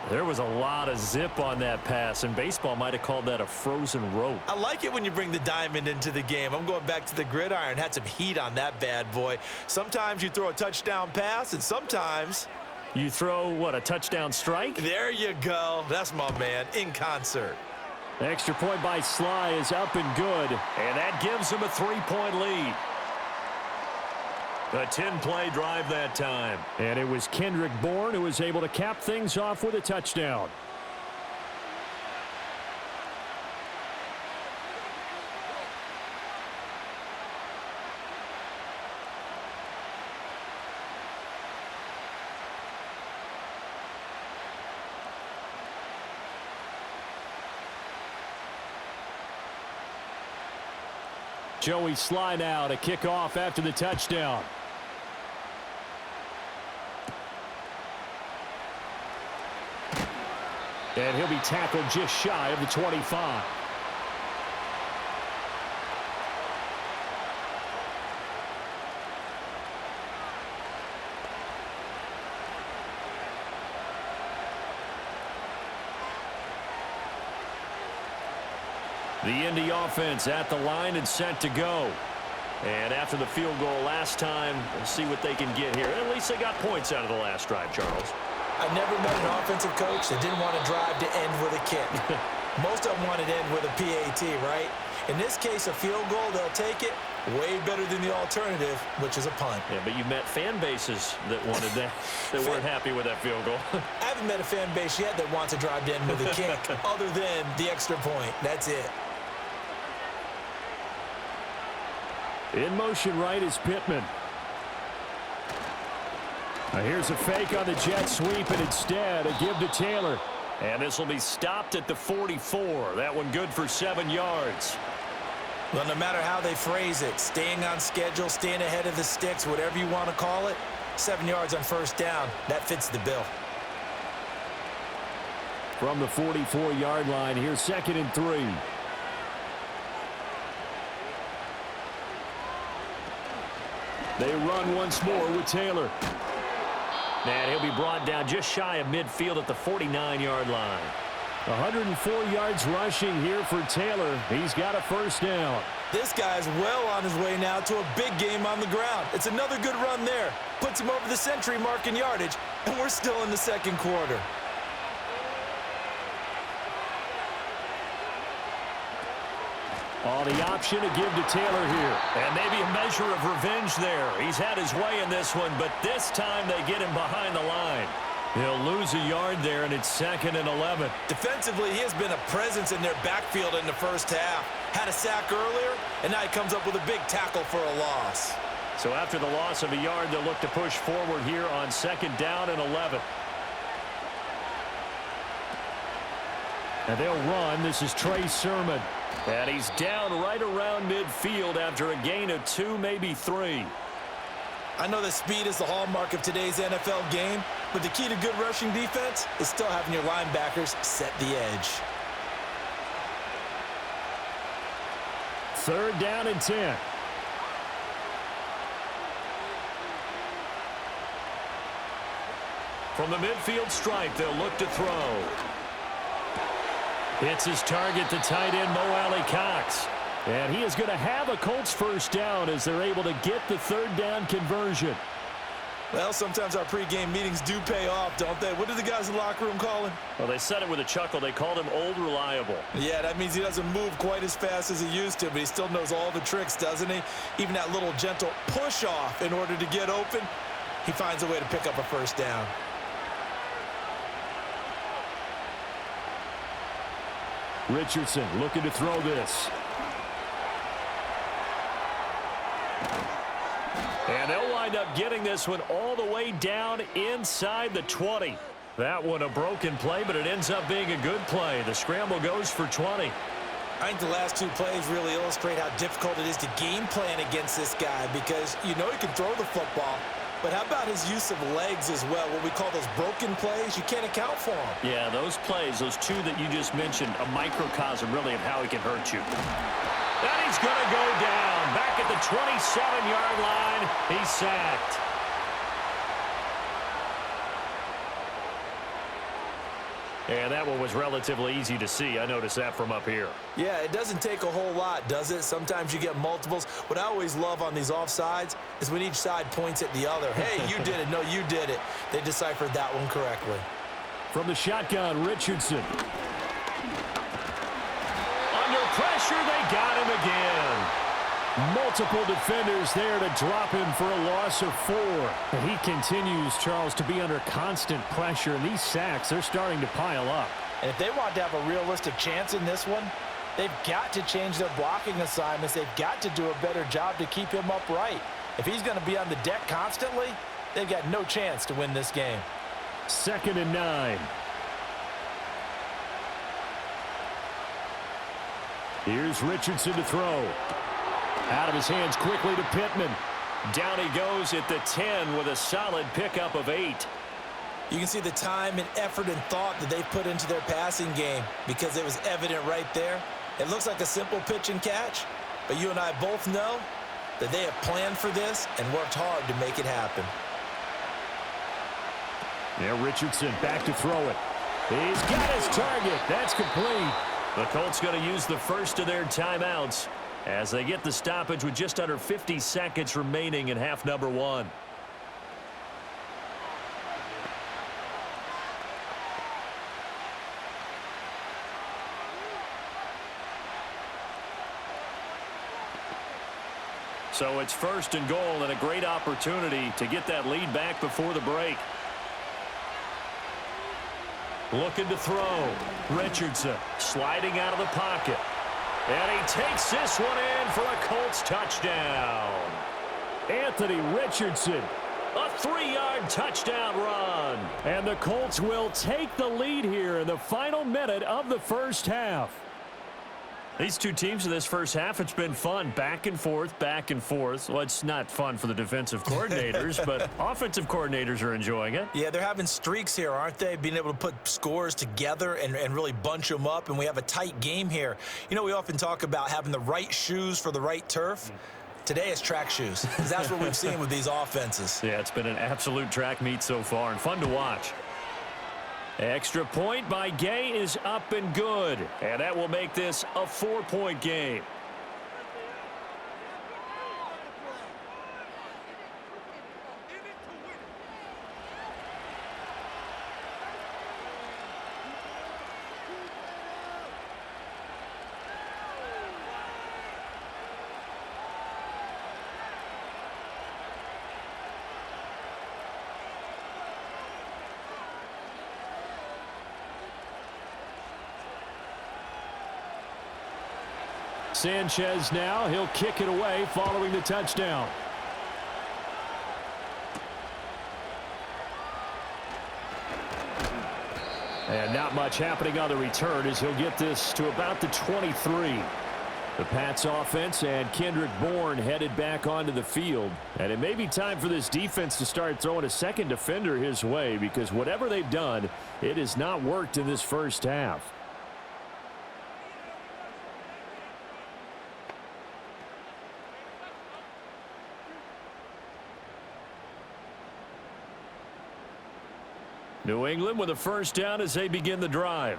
There was a lot of zip on that pass, and baseball might have called that a frozen rope. I like it when you bring the diamond into the game. I'm going back to the gridiron. Had some heat on that bad boy. Sometimes you throw a touchdown pass, and sometimes you throw, what, a touchdown strike? There you go. That's my man, in concert. Extra point by Sly is up and good. And that gives them a 3-point lead. A 10-play drive that time. And it was Kendrick Bourne who was able to cap things off with a touchdown. Joey Sly now to kick off after the touchdown. And he'll be tackled just shy of the 25. The Indy offense at the line and set to go. And after the field goal last time, we'll see what they can get here. At least they got points out of the last drive, Charles. I've never met an offensive coach that didn't want to drive to end with a kick. Most of them wanted to end with a PAT, right? In this case, a field goal, they'll take it. Way better than the alternative, which is a punt. Yeah, but you met fan bases that wanted that, that weren't happy with that field goal. I haven't met a fan base yet that wants to drive to end with a kick other than the extra point. That's it. In motion right is Pittman. Now here's a fake on the jet sweep, and instead a give to Taylor. And this will be stopped at the 44. That one good for 7 yards. Well, no matter how they phrase it, staying on schedule, staying ahead of the sticks, whatever you want to call it, 7 yards on first down, that fits the bill. From the 44-yard line, here's 2nd and 3. They run once more with Taylor. And he'll be brought down just shy of midfield at the 49-yard line. 104 yards rushing here for Taylor. He's got a first down. This guy's well on his way now to a big game on the ground. It's another good run there. Puts him over the century mark in yardage, and we're still in the second quarter. The option to give to Taylor here. And maybe a measure of revenge there. He's had his way in this one, but this time they get him behind the line. He'll lose a yard there, and it's 2nd and 11. Defensively, he has been a presence in their backfield in the first half. Had a sack earlier, and now he comes up with a big tackle for a loss. So after the loss of a yard, they'll look to push forward here on 2nd down and 11. And they'll run. This is Trey Sermon. And he's down right around midfield after a gain of 2, maybe 3. I know that speed is the hallmark of today's NFL game, but the key to good rushing defense is still having your linebackers set the edge. 3rd down and 10. From the midfield stripe, they'll look to throw. It's his target, the tight end, Mo Alley-Cox. And he is going to have a Colts first down as they're able to get the 3rd down conversion. Well, sometimes our pregame meetings do pay off, don't they? What do the guys in the locker room call him? Well, they said it with a chuckle. They called him Old Reliable. Yeah, that means he doesn't move quite as fast as he used to, but he still knows all the tricks, doesn't he? Even that little gentle push-off in order to get open, he finds a way to pick up a first down. Richardson looking to throw this. And they'll wind up getting this one all the way down inside the 20. That one a broken play, but it ends up being a good play. The scramble goes for 20. I think the last 2 plays really illustrate how difficult it is to game plan against this guy because you know he can throw the football, but how about his use of legs as well? What we call those broken plays, you can't account for them. Yeah, those plays, those 2 that you just mentioned, a microcosm really of how he can hurt you. And he's going to go down. Back at the 27-yard line, he's sacked. And that one was relatively easy to see. I noticed that from up here. Yeah, it doesn't take a whole lot, does it? Sometimes you get multiples. What I always love on these offsides is when each side points at the other. Hey, you did it. No, you did it. They deciphered that one correctly. From the shotgun, Richardson. Under pressure, they got him again. Multiple defenders there to drop him for a loss of 4. And he continues, Charles, to be under constant pressure. And these sacks, they're starting to pile up. And if they want to have a realistic chance in this one, they've got to change their blocking assignments. They've got to do a better job to keep him upright. If he's going to be on the deck constantly, they've got no chance to win this game. 2nd and 9. Here's Richardson to throw. Out of his hands quickly to Pittman. Down he goes at the 10 with a solid pickup of 8. You can see the time and effort and thought that they've put into their passing game because it was evident right there. It looks like a simple pitch and catch, but you and I both know that they have planned for this and worked hard to make it happen. Yeah, Richardson back to throw it. He's got his target. That's complete. The Colts going to use the first of their timeouts as they get the stoppage with just under 50 seconds remaining in half number 1. So it's 1st and goal and a great opportunity to get that lead back before the break. Looking to throw. Richardson sliding out of the pocket. And he takes this one in for a Colts touchdown. Anthony Richardson. A 3-yard touchdown run. And the Colts will take the lead here in the final minute of the first half. These two teams in this first half, it's been fun. Back and forth, back and forth. Well, it's not fun for the defensive coordinators, but offensive coordinators are enjoying it. Yeah, they're having streaks here, aren't they? Being able to put scores together and really bunch them up, and we have a tight game here. You know, we often talk about having the right shoes for the right turf. Today it's track shoes, because that's what we've seen with these offenses. Yeah, it's been an absolute track meet so far and fun to watch. Extra point by Gay is up and good, and that will make this a 4-point game. Sanchez now, he'll kick it away following the touchdown. And not much happening on the return as he'll get this to about the 23. The Pats offense and Kendrick Bourne headed back onto the field. And it may be time for this defense to start throwing a second defender his way, because whatever they've done, it has not worked in this first half. New England with a first down as they begin the drive.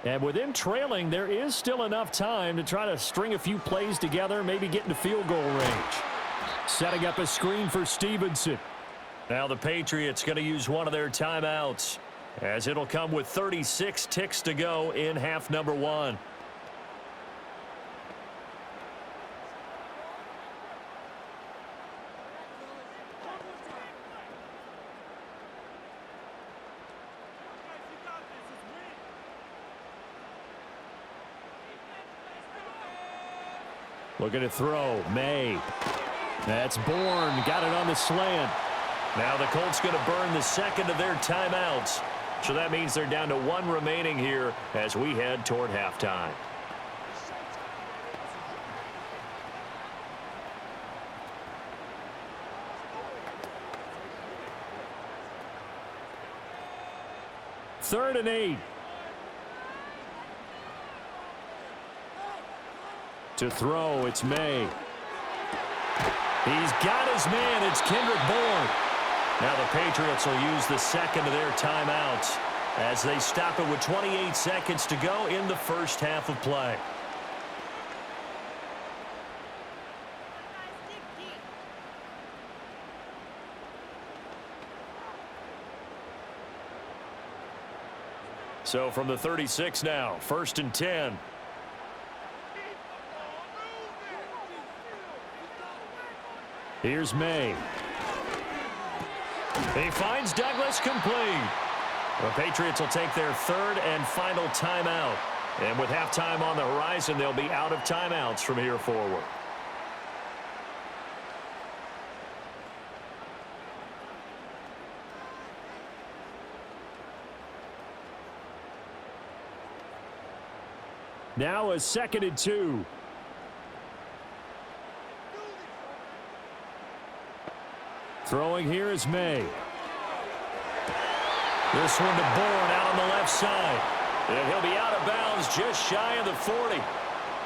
And with them trailing, there is still enough time to try to string a few plays together, maybe get into field goal range. Setting up a screen for Stevenson. Now the Patriots going to use one of their timeouts, as it'll come with 36 ticks to go in half number 1. Looking to throw. May. That's Bourne. Got it on the slant. Now the Colts going to burn the second of their timeouts. So that means they're down to 1 remaining here as we head toward halftime. Third and 8. To throw, it's May. He's got his man. It's Kendrick Bourne. Now the Patriots will use the second of their timeouts as they stop it with 28 seconds to go in the first half of play. So from the 36 now, 1st and 10. Here's May. He finds Douglas complete. The Patriots will take their 3rd and final timeout. And with halftime on the horizon, they'll be out of timeouts from here forward. Now a 2nd and 2. Throwing here is May. This one to Bourne out on the left side. And he'll be out of bounds just shy of the 40.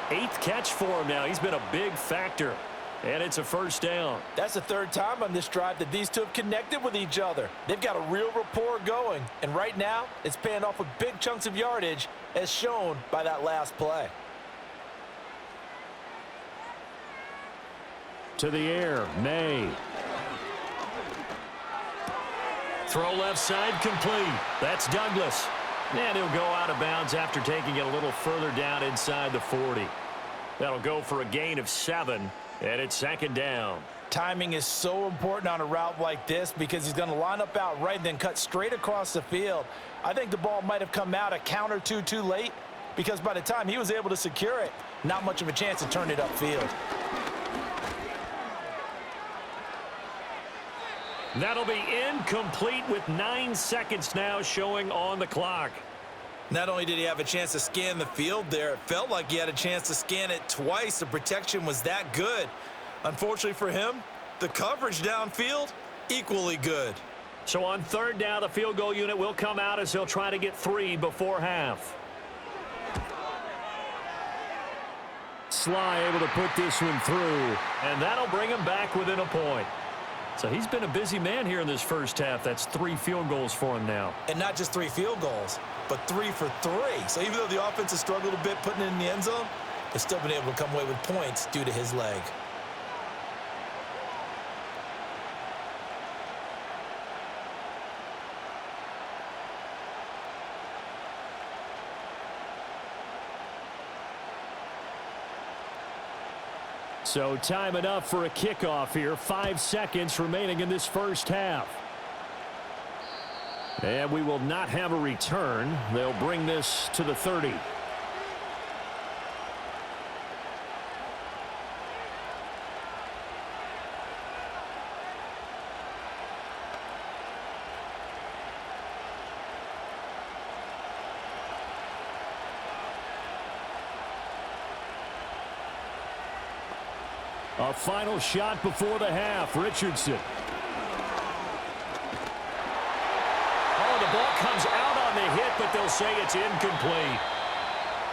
8th catch for him now. He's been a big factor. And it's a first down. That's the 3rd time on this drive that these two have connected with each other. They've got a real rapport going. And right now, it's paying off with big chunks of yardage, as shown by that last play. To the air, May. Throw left side, complete. That's Douglas. And he'll go out of bounds after taking it a little further down inside the 40. That'll go for a gain of 7. And it's 2nd down. Timing is so important on a route like this because he's going to line up out right and then cut straight across the field. I think the ball might have come out a count or two too late because by the time he was able to secure it, not much of a chance to turn it upfield. That'll be incomplete with 9 seconds now showing on the clock. Not only did he have a chance to scan the field there, it felt like he had a chance to scan it twice. The protection was that good. Unfortunately for him, the coverage downfield, equally good. So on 3rd down, the field goal unit will come out as he'll try to get 3 before half. Sly able to put this one through, and that'll bring him back within a point. So he's been a busy man here in this first half. That's 3 field goals for him now. And not just 3 field goals, but 3 for 3. So even though the offense has struggled a bit putting it in the end zone, they've still been able to come away with points due to his leg. So time enough for a kickoff here. 5 seconds remaining in this first half. And we will not have a return. They'll bring this to the 30. A final shot before the half. Richardson. Oh, the ball comes out on the hit, but they'll say it's incomplete.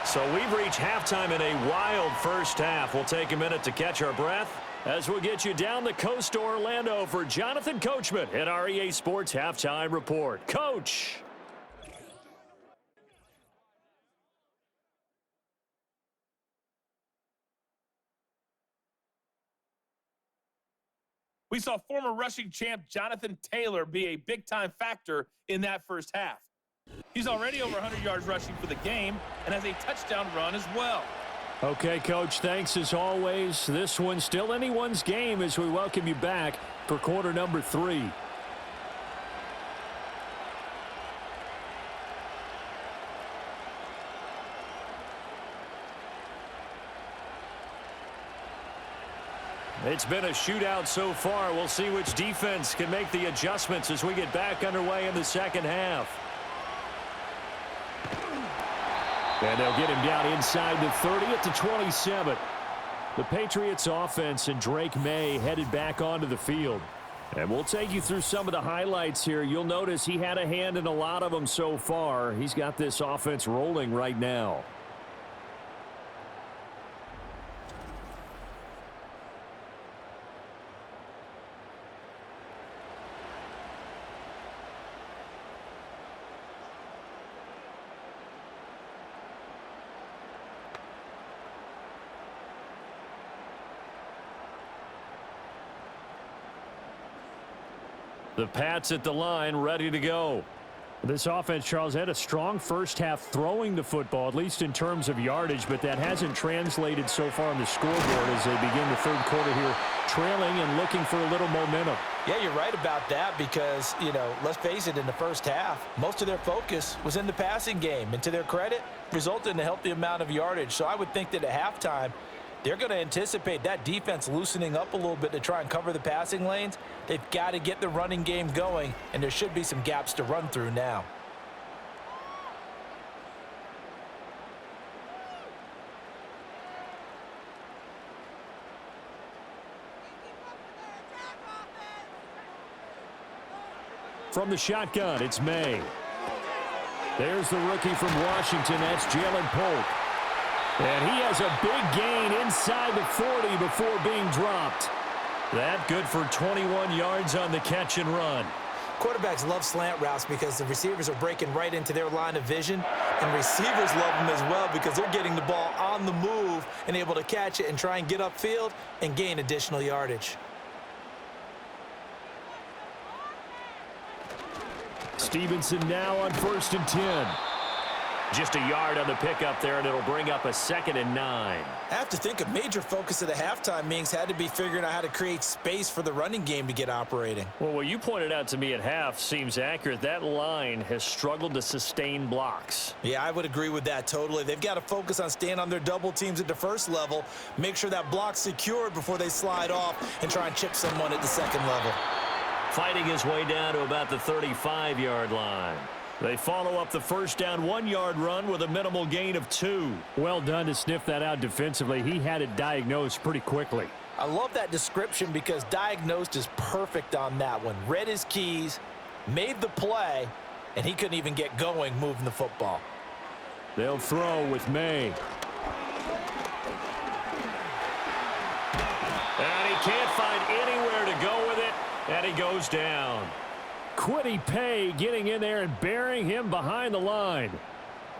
So we've reached halftime in a wild first half. We'll take a minute to catch our breath as we'll get you down the coast to Orlando for Jonathan Coachman at our EA Sports Halftime Report. Coach. We saw former rushing champ Jonathan Taylor be a big-time factor in that first half. He's already over 100 yards rushing for the game and has a touchdown run as well. Okay, Coach, thanks as always. This one's still anyone's game as we welcome you back for quarter number 3. It's been a shootout so far. We'll see which defense can make the adjustments as we get back underway in the second half. And they'll get him down inside the 30 at the 27. The Patriots offense and Drake May headed back onto the field. And we'll take you through some of the highlights here. You'll notice he had a hand in a lot of them so far. He's got this offense rolling right now. The Pats at the line, ready to go. This offense, Charles, had a strong first half throwing the football, at least in terms of yardage, but that hasn't translated so far on the scoreboard as they begin the third quarter here, trailing and looking for a little momentum. Yeah, you're right about that because, let's face it, in the first half, most of their focus was in the passing game. And to their credit, resulted in a healthy amount of yardage. So I would think that at halftime, they're going to anticipate that defense loosening up a little bit to try and cover the passing lanes. They've got to get the running game going, and there should be some gaps to run through now. from the shotgun. It's May. There's the rookie from Washington. That's Jalen Polk. And he has a big gain inside the 40 before being dropped. That good for 21 yards on the catch and run. Quarterbacks love slant routes because the receivers are breaking right into their line of vision, and receivers love them as well because they're getting the ball on the move and able to catch it and try and get upfield and gain additional yardage. Stevenson now on 1st and 10. Just a yard on the pickup there, and it'll bring up a 2nd and 9. I have to think a major focus of the halftime meetings had to be figuring out how to create space for the running game to get operating. Well, what you pointed out to me at half seems accurate. That line has struggled to sustain blocks. Yeah, I would agree with that totally. They've got to focus on staying on their double teams at the first level, make sure that block's secured before they slide off and try and chip someone at the second level. Fighting his way down to about the 35-yard line. They follow up the first down 1-yard run with a minimal gain of 2. Well done to sniff that out defensively. He had it diagnosed pretty quickly. I love that description because diagnosed is perfect on that one. Read his keys, made the play, and he couldn't even get going moving the football. They'll throw with May. And he can't find anywhere to go with it, and he goes down. Quiddy Pay getting in there and burying him behind the line.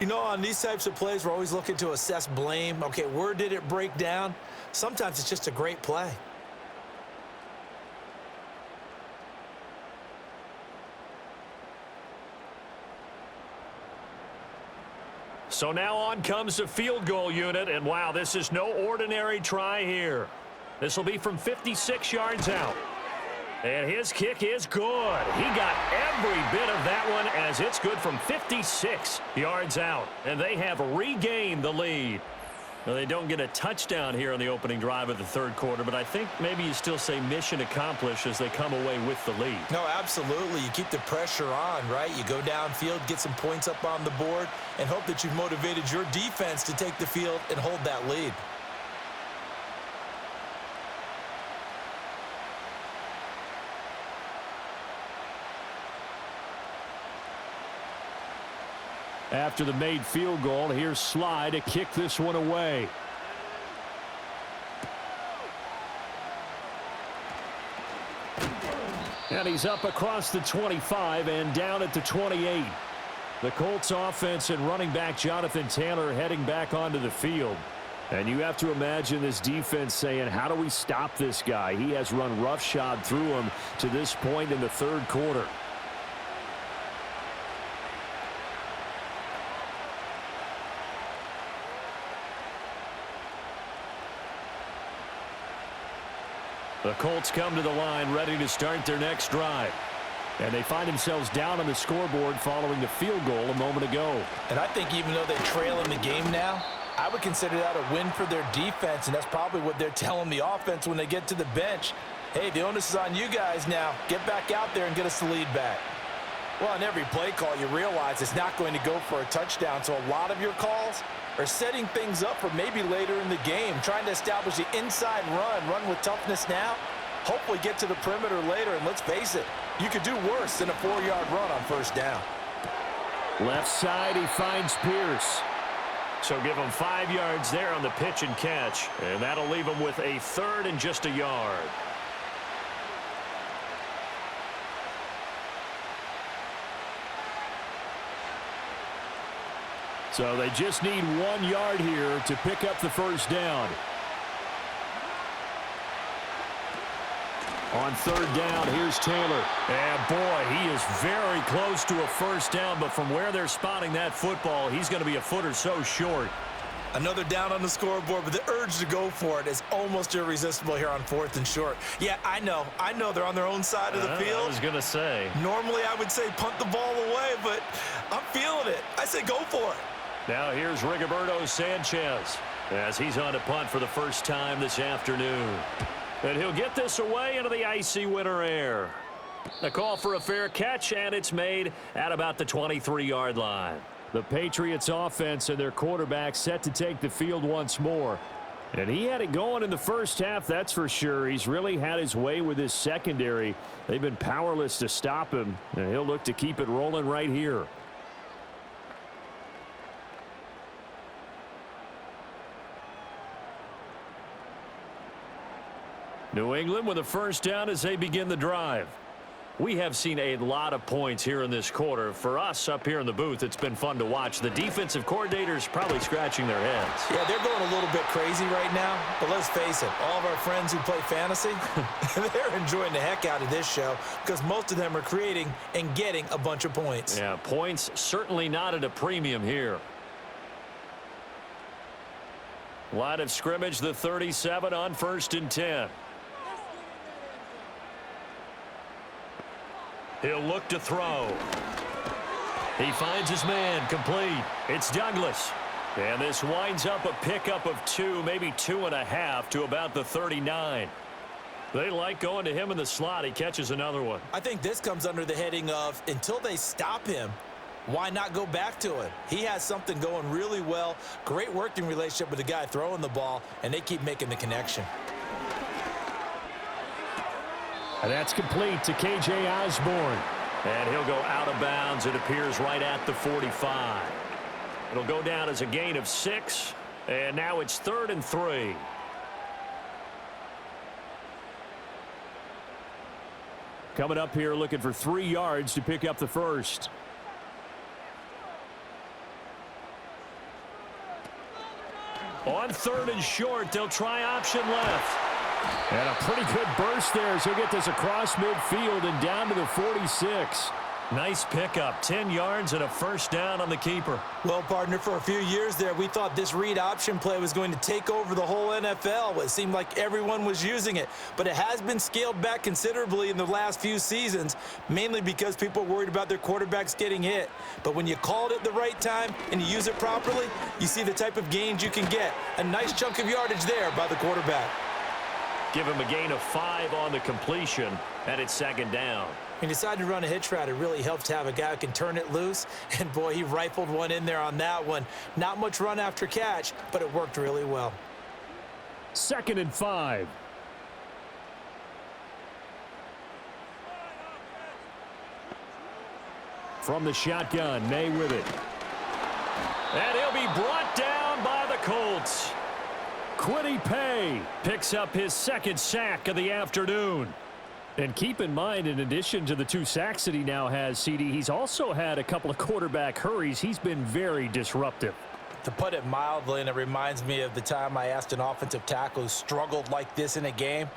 You know, on these types of plays, we're always looking to assess blame. Okay, where did it break down? Sometimes it's just a great play. So now on comes the field goal unit, and wow, this is no ordinary try here. This will be from 56 yards out. And his kick is good. He got every bit of that one as it's good from 56 yards out. And they have regained the lead. Now, they don't get a touchdown here on the opening drive of the third quarter, but I think maybe you still say mission accomplished as they come away with the lead. No, absolutely. You keep the pressure on, right? You go downfield, get some points up on the board, and hope that you've motivated your defense to take the field and hold that lead. After the made field goal, here's Sly to kick this one away. And he's up across the 25 and down at the 28. The Colts offense and running back Jonathan Taylor heading back onto the field. And you have to imagine this defense saying, how do we stop this guy? He has run roughshod through him to this point in the third quarter. The Colts come to the line ready to start their next drive. And they find themselves down on the scoreboard following the field goal a moment ago. And I think even though they trail in the game now, I would consider that a win for their defense, and that's probably what they're telling the offense when they get to the bench. Hey, the onus is on you guys now. Get back out there and get us the lead back. Well, on every play call, you realize it's not going to go for a touchdown, so a lot of your calls are setting things up for maybe later in the game, trying to establish the inside run with toughness now, hopefully get to the perimeter later, and let's face it, you could do worse than a 4-yard run on first down. Left side, he finds Pierce. So give him 5 yards there on the pitch and catch, and that'll leave him with a third and just a yard. So they just need 1 yard here to pick up the first down. On third down, here's Taylor. And boy, he is very close to a first down, but from where they're spotting that football, he's going to be a foot or so short. Another down on the scoreboard, but the urge to go for it is almost irresistible here on 4th and short. Yeah, I know they're on their own side of the field. I was going to say. Normally I would say punt the ball away, but I'm feeling it. I say go for it. Now here's Rigoberto Sanchez as he's on to punt for the first time this afternoon. And he'll get this away into the icy winter air. The call for a fair catch, and it's made at about the 23-yard line. The Patriots offense and their quarterback set to take the field once more. And he had it going in the first half, that's for sure. He's really had his way with his secondary. They've been powerless to stop him, and he'll look to keep it rolling right here. New England with a first down as they begin the drive. We have seen a lot of points here in this quarter. For us up here in the booth, it's been fun to watch. The defensive coordinators probably scratching their heads. Yeah, they're going a little bit crazy right now, but let's face it, all of our friends who play fantasy, they're enjoying the heck out of this show because most of them are creating and getting a bunch of points. Yeah, points certainly not at a premium here. Line of scrimmage, the 37 on 1st and 10. He'll look to throw. He finds his man, complete. It's Douglas. And this winds up a pickup of 2, maybe 2.5 to about the 39. They like going to him in the slot. He catches another one. I think this comes under the heading of until they stop him, why not go back to it? He has something going really well. Great working relationship with the guy throwing the ball, and they keep making the connection. And that's complete to K.J. Osborne. And he'll go out of bounds. It appears right at the 45. It'll go down as a gain of 6. And now it's 3rd and 3. Coming up here looking for 3 yards to pick up the first. On 3rd and short, they'll try option left. And a pretty good burst there as he'll get this across midfield and down to the 46. Nice pickup, 10 yards and a first down on the keeper. Well, partner, for a few years there, we thought this read option play was going to take over the whole NFL. It seemed like everyone was using it, but it has been scaled back considerably in the last few seasons, mainly because people are worried about their quarterbacks getting hit. But when you call it at the right time and you use it properly, you see the type of gains you can get. A nice chunk of yardage there by the quarterback. Give him a gain of 5 on the completion, and it's 2nd down. He decided to run a hitch route. It really helps to have a guy who can turn it loose. And, boy, he rifled one in there on that one. Not much run after catch, but it worked really well. 2nd and 5. From the shotgun, May with it. And he'll be brought down by the Colts. Quiddy Pay Picks up his 2nd sack of the afternoon. And keep in mind, in addition to the 2 sacks that he now has, CD, he's also had a couple of quarterback hurries. He's been very disruptive. To put it mildly, and it reminds me of the time I asked an offensive tackle who struggled like this in a game.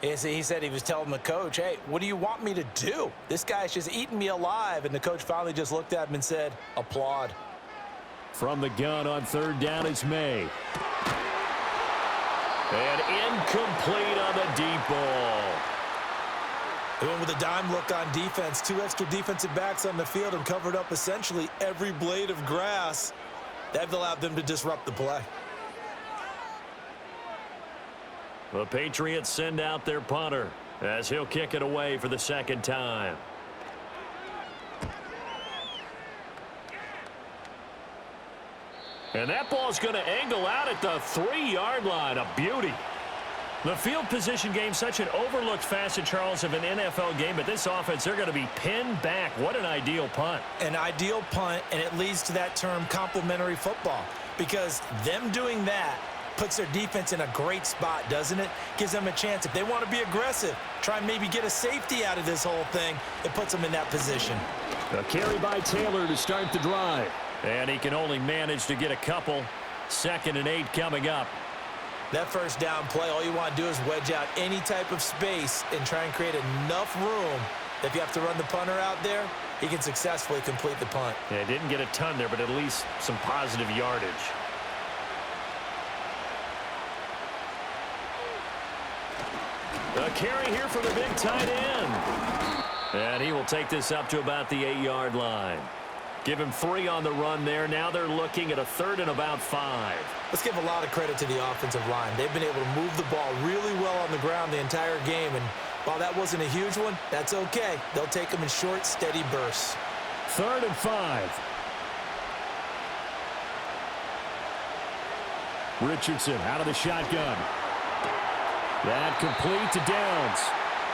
He said he was telling the coach, hey, what do you want me to do? This guy's just eating me alive. And the coach finally just looked at him and said, applaud. From the gun on 3rd down, it's May. And incomplete on the deep ball. They went with a dime look on defense. 2 extra defensive backs on the field and covered up essentially every blade of grass. That allowed them to disrupt the play. The Patriots send out their punter as he'll kick it away for the 2nd time. And that ball's going to angle out at the 3-yard line. A beauty. The field position game, such an overlooked facet, Charles, of an NFL game. But this offense, they're going to be pinned back. What an ideal punt. An ideal punt, and it leads to that term complementary football. Because them doing that puts their defense in a great spot, doesn't it? Gives them a chance. If they want to be aggressive, try and maybe get a safety out of this whole thing, it puts them in that position. A carry by Taylor to start the drive. And he can only manage to get a couple. 2nd and 8 coming up. That first down play, all you want to do is wedge out any type of space and try and create enough room that if you have to run the punter out there, he can successfully complete the punt. Yeah, didn't get a ton there, but at least some positive yardage. A carry here for the big tight end. And he will take this up to about the 8-yard line. Give him 3 on the run there. Now they're looking at a 3rd and about 5. Let's give a lot of credit to the offensive line. They've been able to move the ball really well on the ground the entire game. And while that wasn't a huge one, that's okay. They'll take them in short, steady bursts. 3rd and 5. Richardson out of the shotgun. That complete to Downs.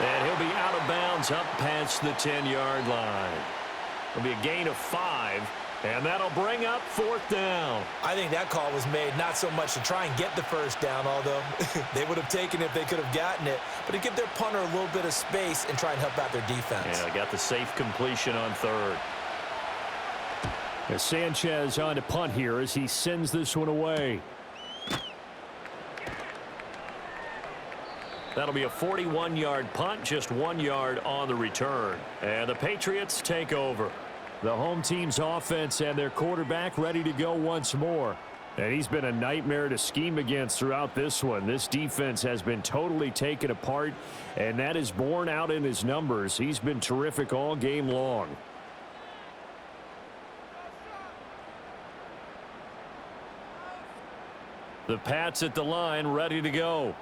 And he'll be out of bounds up past the 10-yard line. It'll be a gain of 5, and that'll bring up 4th down. I think that call was made not so much to try and get the first down, although they would have taken it if they could have gotten it, but to give their punter a little bit of space and try and help out their defense. Yeah, got the safe completion on 3rd. As Sanchez on to punt here as he sends this one away. That'll be a 41-yard punt, just 1 yard on the return. And the Patriots take over. The home team's offense and their quarterback ready to go once more. And he's been a nightmare to scheme against throughout this one. This defense has been totally taken apart, and that is borne out in his numbers. He's been terrific all game long. The Pats at the line, ready to go.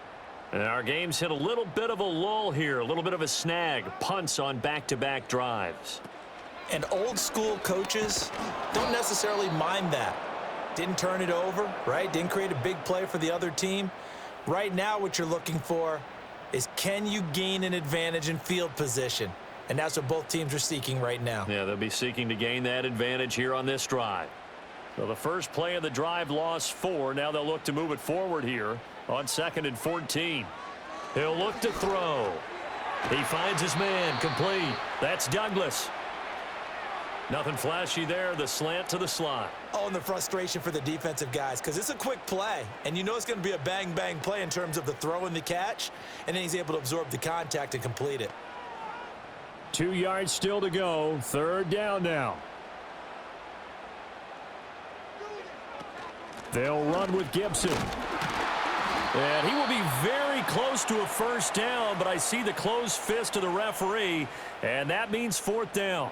And our game's hit a little bit of a lull here, a little bit of a snag. Punts on back-to-back drives. And old school coaches don't necessarily mind that. Didn't turn it over, right? Didn't create a big play for the other team. Right now what you're looking for is, can you gain an advantage in field position? And that's what both teams are seeking right now. Yeah, they'll be seeking to gain that advantage here on this drive. So the first play of the drive lost 4. Now they'll look to move it forward here on 2nd and 14. He'll look to throw. He finds his man, complete. That's Douglas. Nothing flashy there, the slant to the slot. Oh, and the frustration for the defensive guys, because it's a quick play, and you know it's going to be a bang-bang play in terms of the throw and the catch, and then he's able to absorb the contact and complete it. 2 yards still to go. 3rd down now. They'll run with Gibson. And he will be very close to a first down, but I see the closed fist of the referee, and that means 4th down.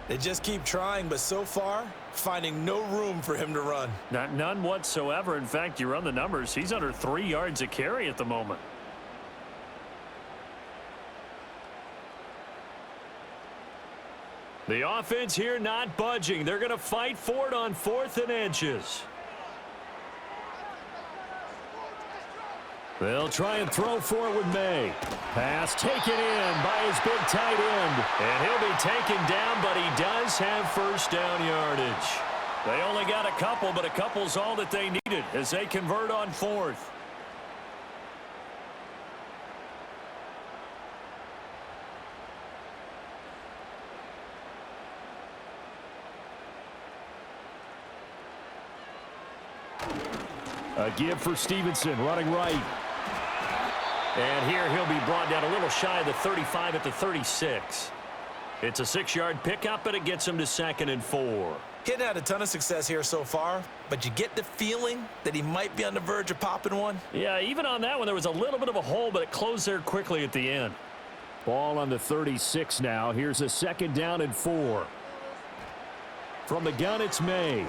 They just keep trying, but so far, finding no room for him to run. None whatsoever. In fact, you run the numbers, he's under 3 yards a carry at the moment. The offense here not budging. They're going to fight for it on 4th and inches. They'll try and throw for it with May. Pass taken in by his big tight end. And he'll be taken down, but he does have first down yardage. They only got a couple, but a couple's all that they needed as they convert on 4th. A give for Stevenson, running right. And here he'll be brought down a little shy of the 35 at the 36. It's a 6-yard pickup, but it gets him to 2nd and 4. He hadn't had a ton of success here so far, but you get the feeling that he might be on the verge of popping one. Yeah, even on that one, there was a little bit of a hole, but it closed there quickly at the end. Ball on the 36 now. Here's a 2nd down and 4. From the gun, it's May.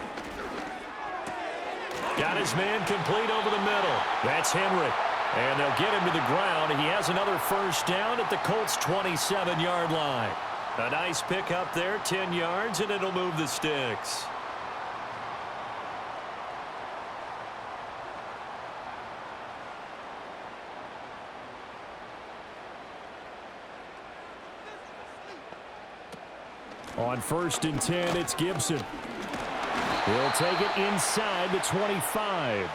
Got his man complete over the middle. That's Henry. And they'll get him to the ground. He has another first down at the Colts' 27-yard line. A nice pickup there, 10 yards, and it'll move the sticks. On 1st and 10, it's Gibson. He'll take it inside the 25.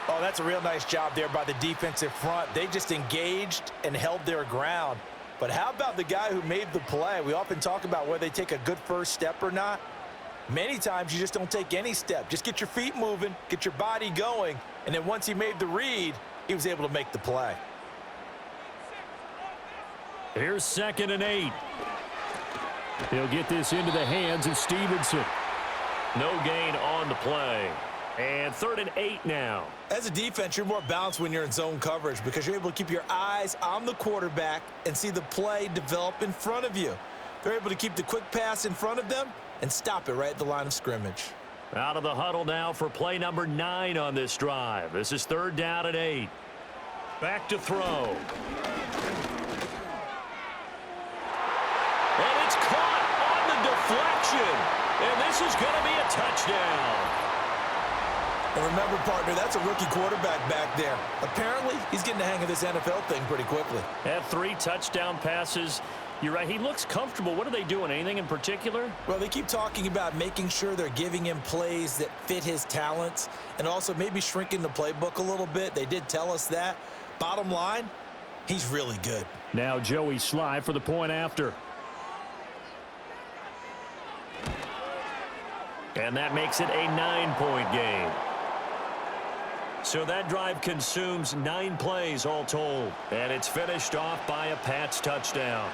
Oh, that's a real nice job there by the defensive front. They just engaged and held their ground. But how about the guy who made the play? We often talk about whether they take a good first step or not. Many times you just don't take any step. Just get your feet moving, get your body going, and then once he made the read, he was able to make the play. Here's 2nd and 8. He'll get this into the hands of Stevenson. No gain on the play. And 3rd and 8 now. As a defense, you're more balanced when you're in zone coverage because you're able to keep your eyes on the quarterback and see the play develop in front of you. They're able to keep the quick pass in front of them and stop it right at the line of scrimmage. Out of the huddle now for play number 9 on this drive. This is 3rd down and 8. Back to throw. And it's caught on the deflection. And this is going to be a touchdown. And remember, partner, that's a rookie quarterback back there. Apparently, he's getting the hang of this NFL thing pretty quickly. Had 3 touchdown passes. You're right, he looks comfortable. What are they doing? Anything in particular? Well, they keep talking about making sure they're giving him plays that fit his talents and also maybe shrinking the playbook a little bit. They did tell us that. Bottom line, he's really good. Now Joey Sly for the point after. And that makes it a 9-point game. So that drive consumes 9 plays all told. And it's finished off by a Pats touchdown.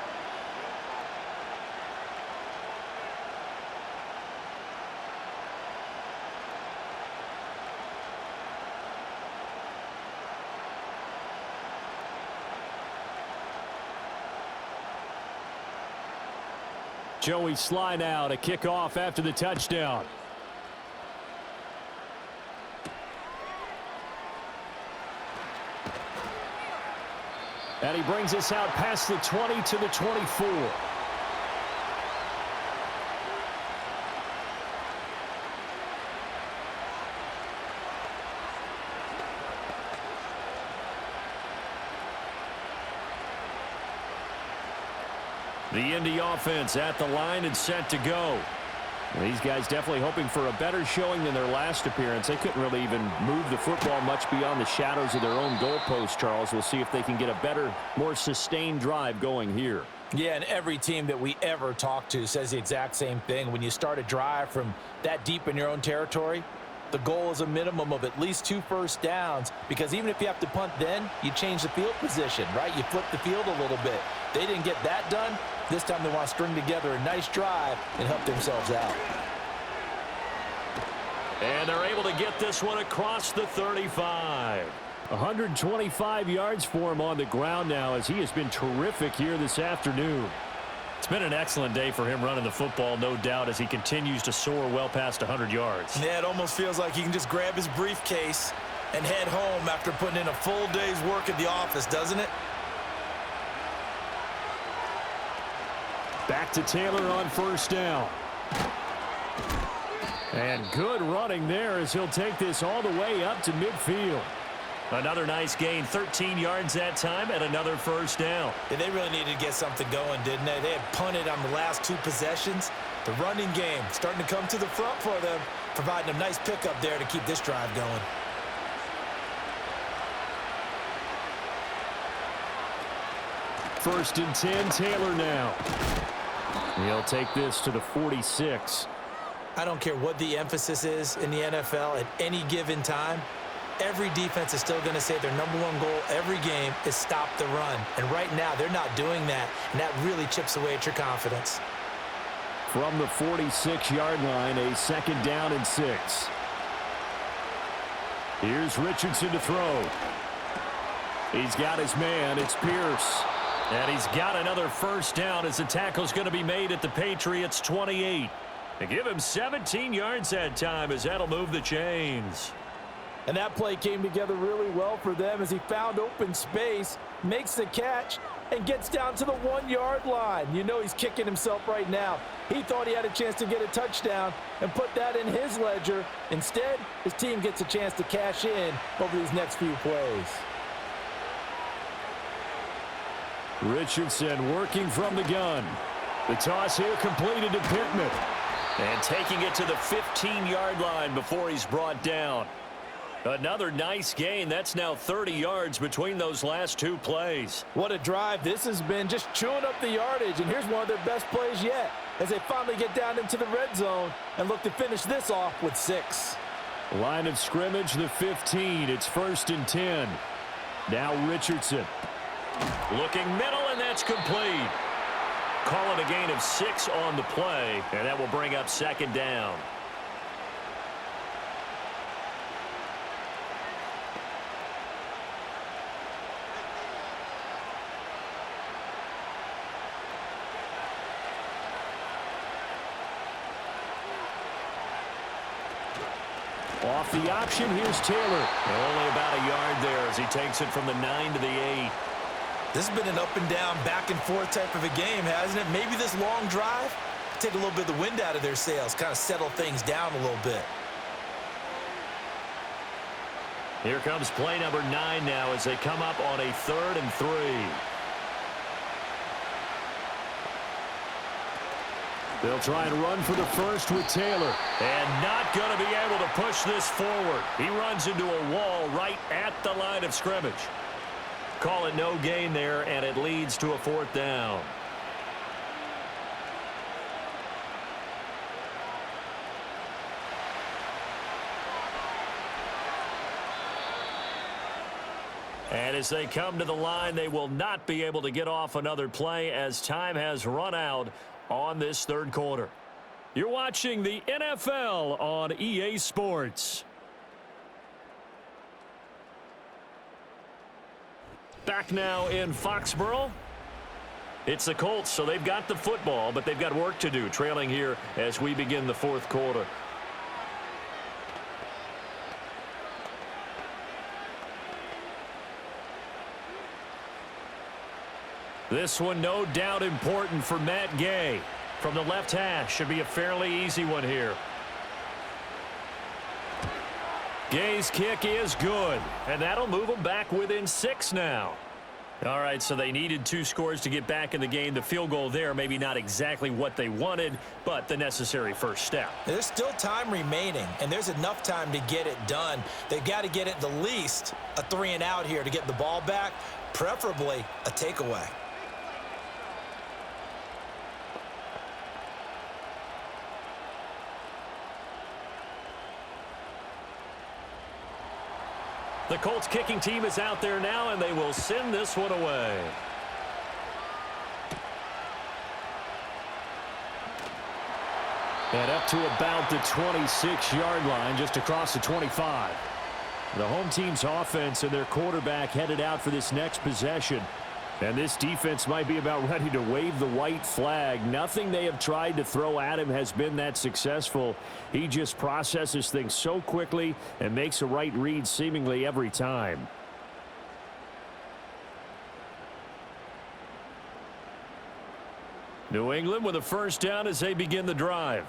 Joey Sly now to kick off after the touchdown. And he brings us out past the 20 to the 24. The Indy offense at the line and set to go. These guys definitely hoping for a better showing than their last appearance. They couldn't really even move the football much beyond the shadows of their own goalpost, Charles. We'll see if they can get a better, more sustained drive going here. Yeah, and every team that we ever talk to says the exact same thing. When you start a drive from that deep in your own territory, the goal is a minimum of at least 2 first downs, because even if you have to punt then, you change the field position, right? You flip the field a little bit. They didn't get that done. This time they want to string together a nice drive and help themselves out. And they're able to get this one across the 35. 125 yards for him on the ground now, as he has been terrific here this afternoon. It's been an excellent day for him running the football, no doubt, as he continues to soar well past 100 yards. Yeah, it almost feels like he can just grab his briefcase and head home after putting in a full day's work at the office, doesn't it? Back to Taylor on first down. And good running there as he'll take this all the way up to midfield. Another nice gain, 13 yards that time, and another first down. Yeah, they really needed to get something going, didn't they? They had punted on the last 2 possessions. The running game starting to come to the front for them, providing a nice pickup there to keep this drive going. First and 10, Taylor now. He'll take this to the 46. I don't care what the emphasis is in the NFL at any given time. Every defense is still going to say their #1 goal every game is stop the run. And right now, they're not doing that, and that really chips away at your confidence. From the 46-yard line, a 2nd down and 6. Here's Richardson to throw. He's got his man. It's Pierce. And he's got another first down as the tackle's going to be made at the Patriots 28. They give him 17 yards that time, as that'll move the chains. And that play came together really well for them as he found open space, makes the catch, and gets down to the 1-yard line. You know he's kicking himself right now. He thought he had a chance to get a touchdown and put that in his ledger. Instead, his team gets a chance to cash in over these next few plays. Richardson working from the gun. The toss here completed to Pittman. And taking it to the 15-yard line before he's brought down. Another nice gain. That's now 30 yards between those last 2 plays. What a drive this has been, just chewing up the yardage. And here's one of their best plays yet as they finally get down into the red zone and look to finish this off with 6. Line of scrimmage, the 15. It's 1st and 10. Now Richardson. Looking middle, and that's complete. Call it a gain of 6 on the play, and that will bring up 2nd down. Off the option, here's Taylor. Only about a yard there as he takes it from the 9 to the 8. This has been an up and down, back and forth type of a game, hasn't it? Maybe this long drive take a little bit of the wind out of their sails, kind of settle things down a little bit. Here comes play number 9 now as they come up on a 3rd and 3. They'll try and run for the first with Taylor. And not going to be able to push this forward. He runs into a wall right at the line of scrimmage. Call it no gain there, and it leads to a 4th down. And as they come to the line, they will not be able to get off another play as time has run out on this 3rd quarter. You're watching the NFL on EA Sports. Back now in Foxborough. It's the Colts, so they've got the football, but they've got work to do, trailing here as we begin the 4th quarter. This one no doubt important for Matt Gay. From the left hash, should be a fairly easy one here. Gay's kick is good, and that'll move them back within 6 now. All right, so they needed 2 scores to get back in the game. The field goal there, maybe not exactly what they wanted, but the necessary first step. There's still time remaining, and there's enough time to get it done. They've got to get at the least a 3 and out here to get the ball back, preferably a takeaway. The Colts kicking team is out there now, and they will send this one away. And up to about the 26-yard line, just across the 25. The home team's offense and their quarterback headed out for this next possession. And this defense might be about ready to wave the white flag. Nothing they have tried to throw at him has been that successful. He just processes things so quickly and makes a right read seemingly every time. New England with a first down as they begin the drive.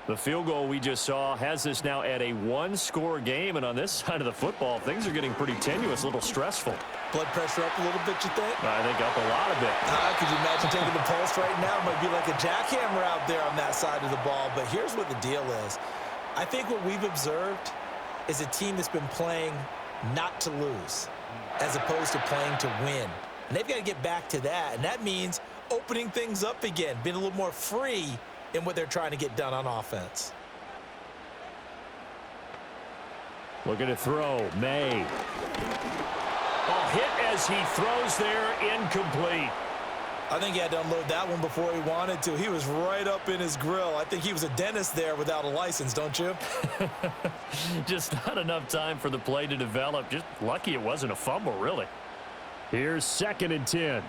The field goal we just saw has this now at a 1-score game, and on this side of the football, things are getting pretty tenuous, a little stressful. Blood pressure up a little bit, you think? I think up a lot of it. Could you imagine taking the pulse right now? It might be like a jackhammer out there on that side of the ball, but here's what the deal is. I think what we've observed is a team that's been playing not to lose as opposed to playing to win. And they've got to get back to that, and that means opening things up again, being a little more free in what they're trying to get done on offense. Looking to throw, May. Oh, hit as he throws there, incomplete. I think he had to unload that one before he wanted to. He was right up in his grill. I think he was a dentist there without a license, don't you? Just not enough time for the play to develop. Just lucky it wasn't a fumble, really. Here's 2nd and 10.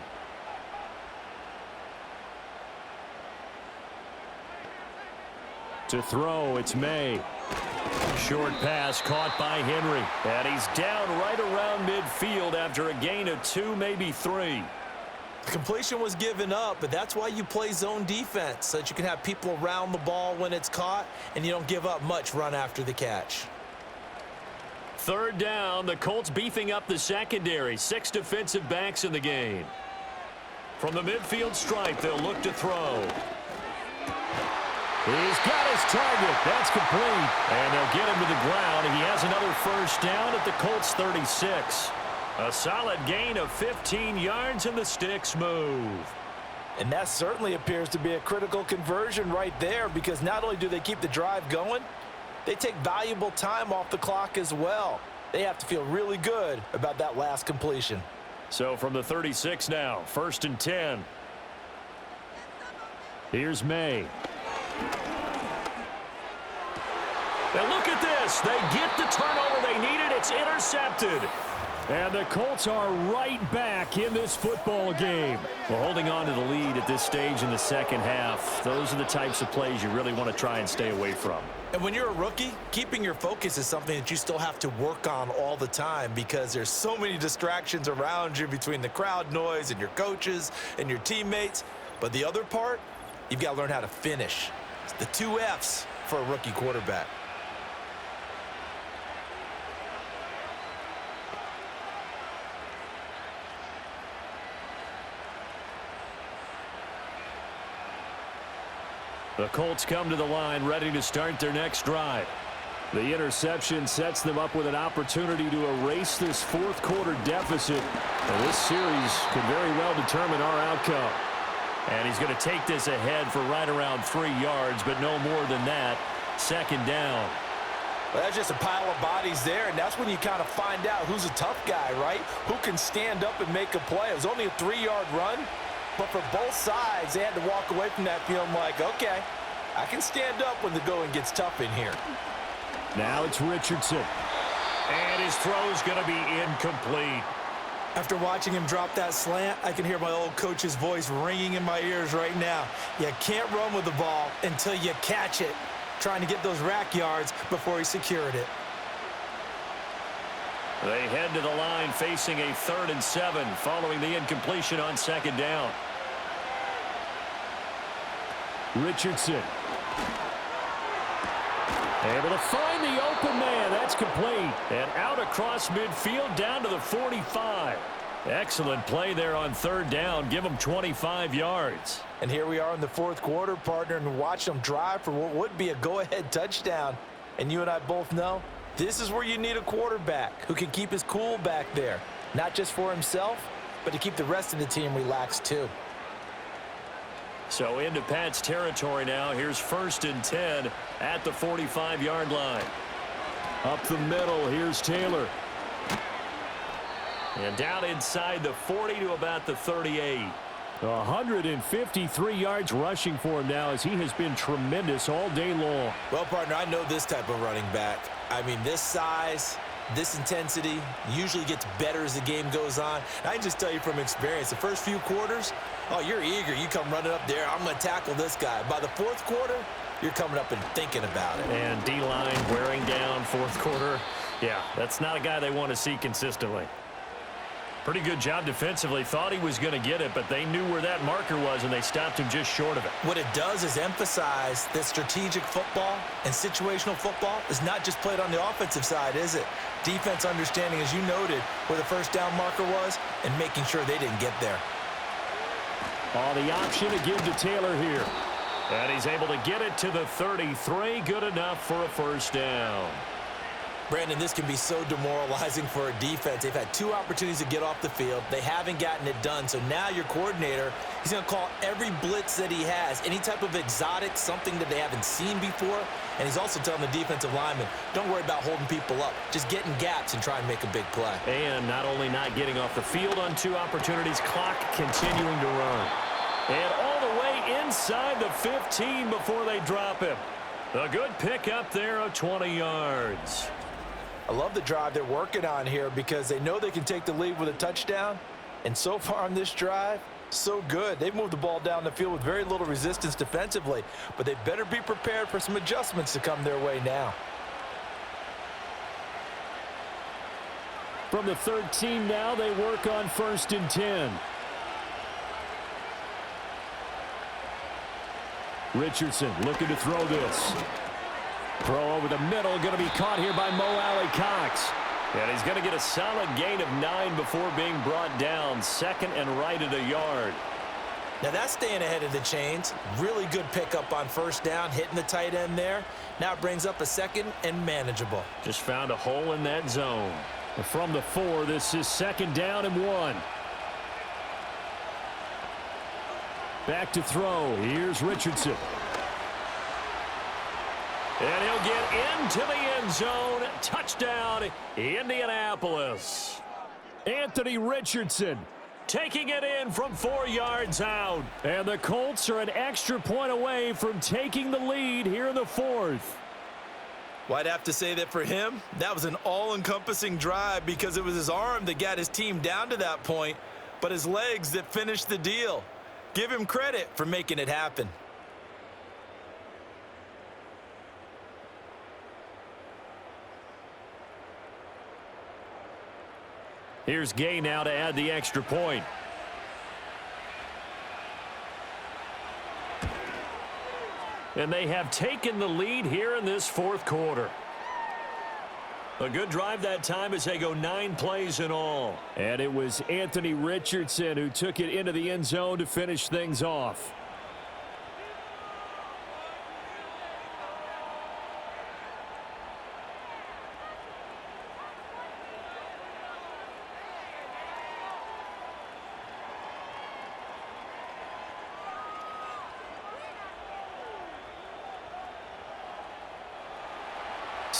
To throw, it's May. Short pass caught by Henry. And he's down right around midfield after a gain of 2, maybe 3. The completion was given up, but that's why you play zone defense, so that you can have people around the ball when it's caught, and you don't give up much run after the catch. 3rd down, the Colts beefing up the secondary. 6 defensive backs in the game. From the midfield stripe, they'll look to throw. He's got his target. That's complete. And they'll get him to the ground. He has another first down at the Colts 36. A solid gain of 15 yards, and the sticks move. And that certainly appears to be a critical conversion right there, because not only do they keep the drive going, they take valuable time off the clock as well. They have to feel really good about that last completion. So from the 36 now, 1st and 10. Here's May. And look at this. They get the turnover they needed. It's intercepted. And the Colts are right back in this football game. Well, holding on to the lead at this stage in the second half, those are the types of plays you really want to try and stay away from. And when you're a rookie, keeping your focus is something that you still have to work on all the time, because there's so many distractions around you between the crowd noise and your coaches and your teammates. But the other part, you've got to learn how to finish. It's the 2 F's for a rookie quarterback. The Colts come to the line ready to start their next drive. The interception sets them up with an opportunity to erase this fourth quarter deficit. And this series could very well determine our outcome. And he's going to take this ahead for right around 3 yards, but no more than that. Second down. Well, that's just a pile of bodies there, and that's when you kind of find out who's a tough guy, right? Who can stand up and make a play. It was only a 3-yard run, but for both sides, they had to walk away from that feeling like, okay, I can stand up when the going gets tough in here. Now it's Richardson. And his throw's going to be incomplete. After watching him drop that slant, I can hear my old coach's voice ringing in my ears right now. You can't run with the ball until you catch it. Trying to get those rack yards before he secured it. They head to the line facing a 3rd and 7 following the incompletion on second down. Richardson. Able to find the open man. That's complete. And out across midfield down to the 45. Excellent play there on 3rd down. Give them 25 yards. And here we are in the 4th quarter, partner, and watch them drive for what would be a go-ahead touchdown. And you and I both know this is where you need a quarterback who can keep his cool back there. Not just for himself, but to keep the rest of the team relaxed too. So into Pat's territory now. Here's 1st and 10 at the 45-yard line. Up the middle, here's Taylor. And down inside the 40 to about the 38. 153 yards rushing for him now as he has been tremendous all day long. Well, partner, I know this type of running back. I mean, this size, this intensity usually gets better as the game goes on. And I can just tell you from experience, the first few quarters, oh, you're eager. You come running up there, I'm going to tackle this guy. By the 4th quarter, you're coming up and thinking about it. And D-line wearing down 4th quarter. Yeah, that's not a guy they want to see consistently. Pretty good job defensively. Thought he was going to get it, but they knew where that marker was, and they stopped him just short of it. What it does is emphasize that strategic football and situational football is not just played on the offensive side, is it? Defense understanding, as you noted, where the 1st down marker was and making sure they didn't get there. The option to give to Taylor here. And he's able to get it to the 33. Good enough for a 1st down. Brandon, this can be so demoralizing for a defense. They've had 2 opportunities to get off the field. They haven't gotten it done. So now your coordinator, he's going to call every blitz that he has, any type of exotic, something that they haven't seen before. And he's also telling the defensive lineman, don't worry about holding people up. Just get in gaps and try and make a big play. And not only not getting off the field on 2 opportunities, clock continuing to run. And all the way inside the 15 before they drop him. A good pick up there of 20 yards. I love the drive they're working on here because they know they can take the lead with a touchdown. And so far on this drive, so good. They've moved the ball down the field with very little resistance defensively, but they better be prepared for some adjustments to come their way now. From the 13 now, they work on 1st and 10. Richardson looking to throw this. Throw over the middle, going to be caught here by Mo Alley-Cox. And he's going to get a solid gain of 9 before being brought down. 2nd and right at a yard. Now that's staying ahead of the chains. Really good pickup on 1st down, hitting the tight end there. Now it brings up a 2nd and manageable. Just found a hole in that zone. From the 4, this is 2nd down and 1. Back to throw. Here's Richardson. And he'll get into the end zone. Touchdown, Indianapolis. Anthony Richardson taking it in from 4 yards out. And the Colts are an extra point away from taking the lead here in the 4th. Well, I'd have to say that for him, that was an all-encompassing drive because it was his arm that got his team down to that point, but his legs that finished the deal. Give him credit for making it happen. Here's Gay now to add the extra point. And they have taken the lead here in this 4th quarter. A good drive that time as they go 9 plays in all. And it was Anthony Richardson who took it into the end zone to finish things off.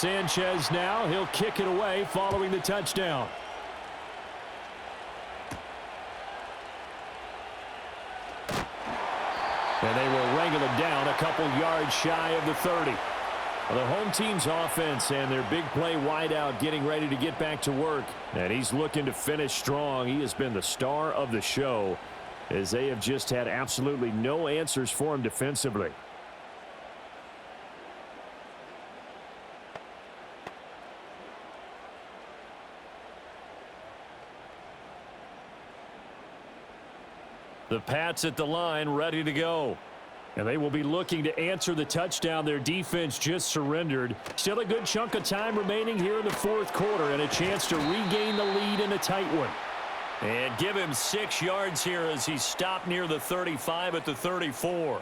Sanchez now. He'll kick it away following the touchdown. And they will wrangle him down a couple yards shy of the 30. Well, the home team's offense and their big play wideout getting ready to get back to work. And he's looking to finish strong. He has been the star of the show as they have just had absolutely no answers for him defensively. The Pats at the line ready to go. And they will be looking to answer the touchdown their defense just surrendered. Still a good chunk of time remaining here in the fourth quarter and a chance to regain the lead in a tight one. And give him 6 yards here as he stopped near the 35 at the 34.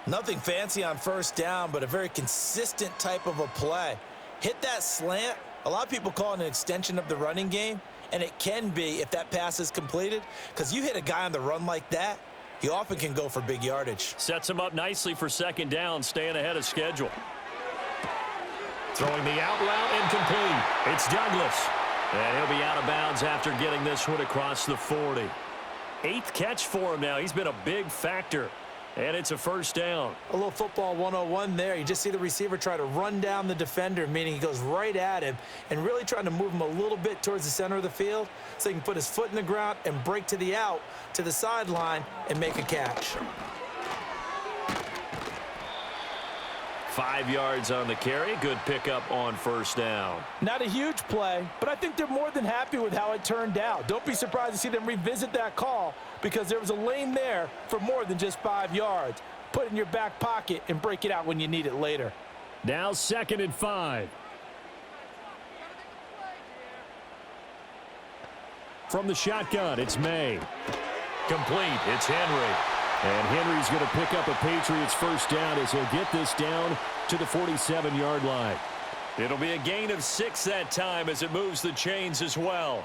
Nothing fancy on first down, but a very consistent type of a play. Hit that slant. A lot of people call it an extension of the running game, and it can be if that pass is completed, because you hit a guy on the run like that, he often can go for big yardage. Sets him up nicely for second down, staying ahead of schedule. Throwing the out route incomplete. It's Douglas. And he'll be out of bounds after getting this one across the 40. 8th catch for him now. He's been a big factor. And it's a first down. A little football 101 there. You just see the receiver try to run down the defender, meaning he goes right at him and really trying to move him a little bit towards the center of the field so he can put his foot in the ground and break to the out, to the sideline, and make a catch. 5 yards on the carry. Good pickup on first down. Not a huge play, but I think they're more than happy with how it turned out. Don't be surprised to see them revisit that call because there was a lane there for more than just 5 yards. Put it in your back pocket and break it out when you need it later. Now 2nd and 5. From the shotgun, it's May. Complete. It's Henry. And Henry's going to pick up a Patriots first down as he'll get this down to the 47-yard line. It'll be a gain of 6 that time as it moves the chains as well.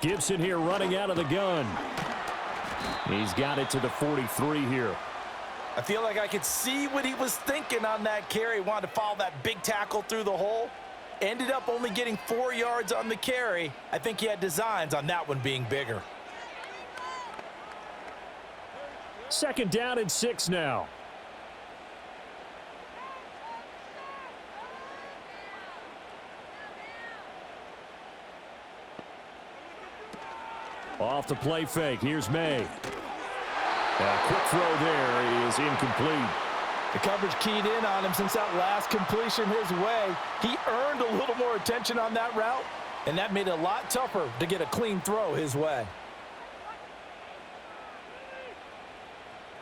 Gibson here running out of the gun. He's got it to the 43 here. I feel like I could see what he was thinking on that carry. Wanted to follow that big tackle through the hole. Ended up only getting 4 yards on the carry. I think he had designs on that one being bigger. 2nd down and 6 now. Off the play fake. Here's May. A quick throw there is incomplete. The coverage keyed in on him since that last completion his way. He earned a little more attention on that route, and that made it a lot tougher to get a clean throw his way.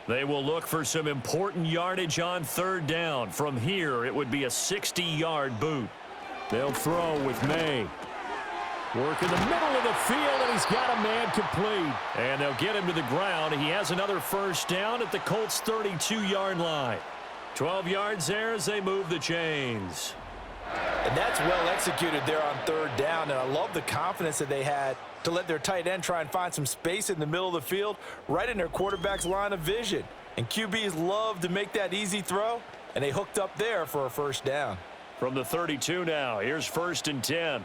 They will look for some important yardage on 3rd down. From here, it would be a 60-yard boot. They'll throw with May. Work in the middle of the field, and he's got a man complete. And they'll get him to the ground. He has another first down at the Colts' 32-yard line. 12 yards there as they move the chains. And that's well executed there on 3rd down, and I love the confidence that they had to let their tight end try and find some space in the middle of the field, right in their quarterback's line of vision. And QBs love to make that easy throw, and they hooked up there for a first down. From the 32 now, here's 1st and 10.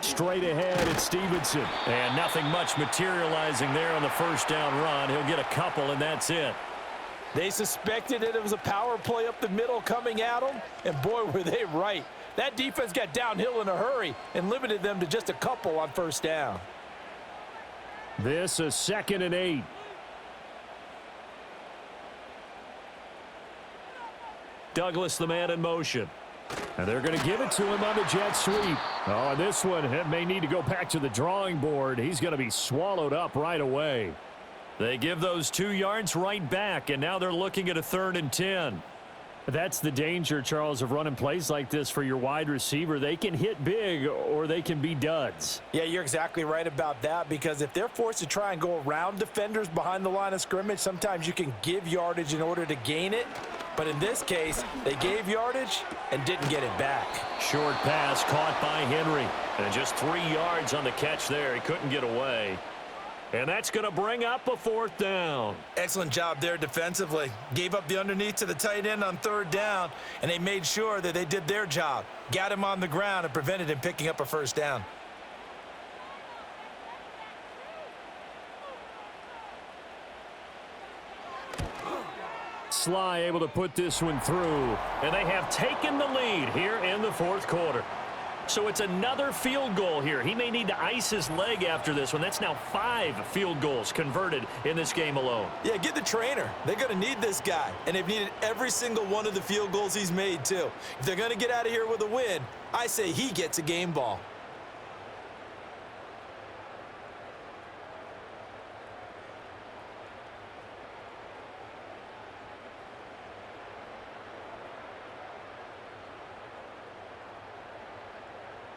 Straight ahead, it's Stevenson. And nothing much materializing there on the first down run. He'll get a couple, and that's it. They suspected it was a power play up the middle coming at them, and boy, were they right. That defense got downhill in a hurry and limited them to just a couple on first down. This is 2nd and 8. Douglas, the man in motion. And they're going to give it to him on the jet sweep. Oh, and this one may need to go back to the drawing board. He's going to be swallowed up right away. They give those 2 yards right back, and now they're looking at a 3rd and 10. That's the danger, Charles, of running plays like this for your wide receiver. They can hit big or they can be duds. Yeah, you're exactly right about that, because if they're forced to try and go around defenders behind the line of scrimmage, sometimes you can give yardage in order to gain it. But in this case, they gave yardage and didn't get it back. Short pass caught by Henry. And just 3 yards on the catch there. He couldn't get away. And that's going to bring up a 4th down. Excellent job there defensively. Gave up the underneath to the tight end on 3rd down, and they made sure that they did their job. Got him on the ground and prevented him picking up a 1st down. Sly able to put this one through. And they have taken the lead here in the 4th quarter. So it's another field goal here. He may need to ice his leg after this one. That's now 5 field goals converted in this game alone. Yeah, get the trainer. They're going to need this guy. And they've needed every single one of the field goals he's made, too. If they're going to get out of here with a win, I say he gets a game ball.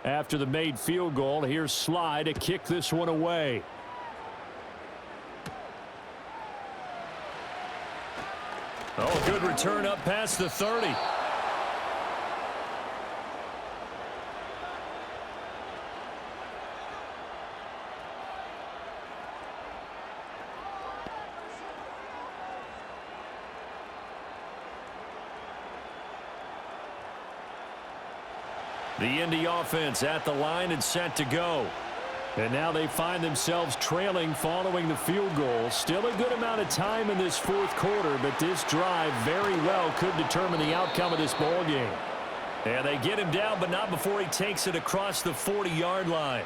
After the made field goal, here's Sly to kick this one away. Oh, good return up past the 30. The Indy offense at the line and set to go. And now they find themselves trailing following the field goal. Still a good amount of time in this 4th quarter, but this drive very well could determine the outcome of this ball game. And they get him down, but not before he takes it across the 40-yard line.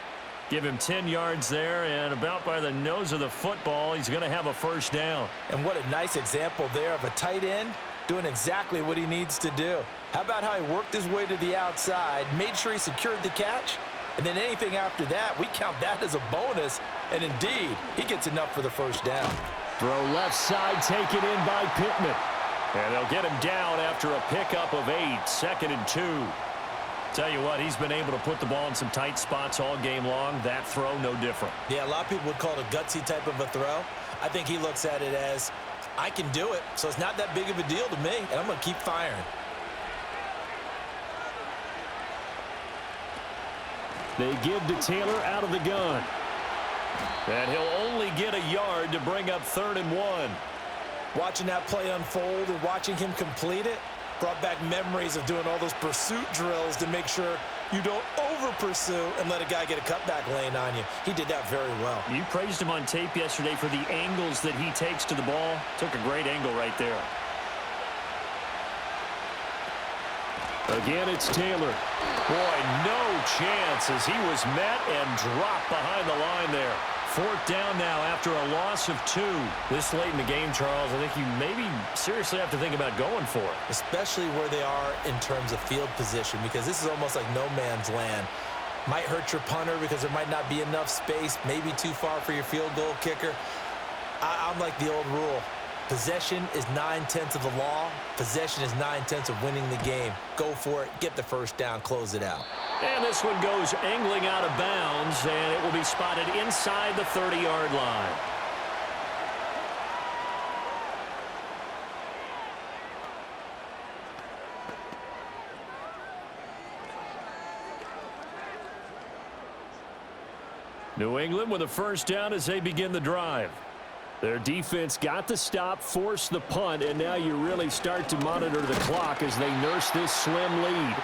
Give him 10 yards there, and about by the nose of the football, he's going to have a 1st down. And what a nice example there of a tight end doing exactly what he needs to do. How about how he worked his way to the outside, made sure he secured the catch, and then anything after that, we count that as a bonus. And indeed, he gets enough for the 1st down. Throw left side, taken in by Pittman. And they'll get him down after a pickup of 8, 2nd and 2. Tell you what, he's been able to put the ball in some tight spots all game long. That throw, no different. Yeah, a lot of people would call it a gutsy type of a throw. I think he looks at it as, I can do it, so it's not that big of a deal to me, and I'm going to keep firing. They give to Taylor out of the gun. And he'll only get a yard to bring up 3rd and 1. Watching that play unfold and watching him complete it brought back memories of doing all those pursuit drills to make sure you don't over-pursue and let a guy get a cutback lane on you. He did that very well. You praised him on tape yesterday for the angles that he takes to the ball. Took a great angle right there. Again, it's Taylor. Boy, no chance as he was met and dropped behind the line there. 4th down now after a loss of 2. This late in the game, Charles, I think you maybe seriously have to think about going for it. Especially where they are in terms of field position, because this is almost like no man's land. Might hurt your punter because there might not be enough space, maybe too far for your field goal kicker. I'm like the old rule. Possession is 9/10 of the law. Possession is 9/10 of winning the game. Go for it. Get the 1st down. Close it out. And this one goes angling out of bounds, and it will be spotted inside the 30-yard line. New England with a 1st down as they begin the drive. Their defense got the stop, forced the punt, and now you really start to monitor the clock as they nurse this slim lead.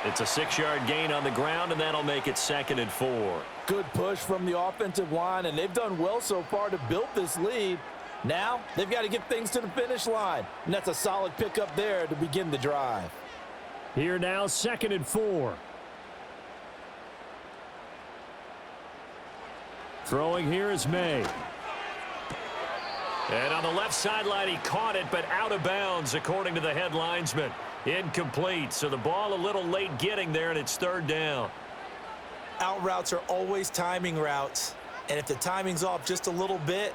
It's a 6-yard gain on the ground, and that'll make it 2nd and 4. Good push from the offensive line, and they've done well so far to build this lead. Now they've got to get things to the finish line, and that's a solid pickup there to begin the drive. Here now, 2nd and 4. Throwing here is May. And on the left sideline, he caught it, but out of bounds, according to the head linesman. Incomplete, so the ball a little late getting there, and it's 3rd down. Out routes are always timing routes, and if the timing's off just a little bit,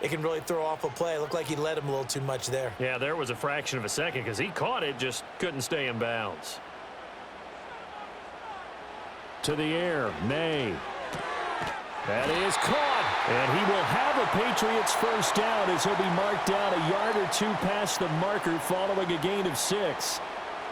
it can really throw off a play. It looked like he led him a little too much there. Yeah, there was a fraction of a second because he caught it, just couldn't stay in bounds. To the air, May. That is caught, and he will have a Patriots first down as he'll be marked down a yard or two past the marker following a gain of 6.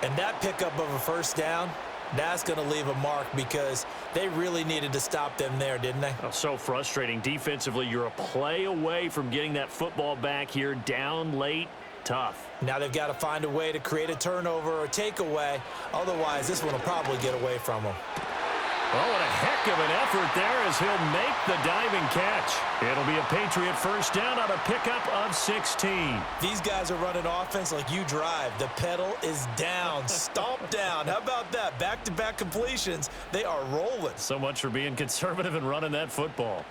And that pickup of a first down, that's going to leave a mark because they really needed to stop them there, didn't they? Oh, so frustrating. Defensively, you're a play away from getting that football back here down late. Tough. Now they've got to find a way to create a turnover or takeaway. Otherwise, this one will probably get away from them. Oh, what a heck of an effort there as he'll make the diving catch. It'll be a Patriot first down on a pickup of 16. These guys are running offense like you drive. The pedal is down, stomp down. How about that? Back-to-back completions. They are rolling. So much for being conservative and running that football.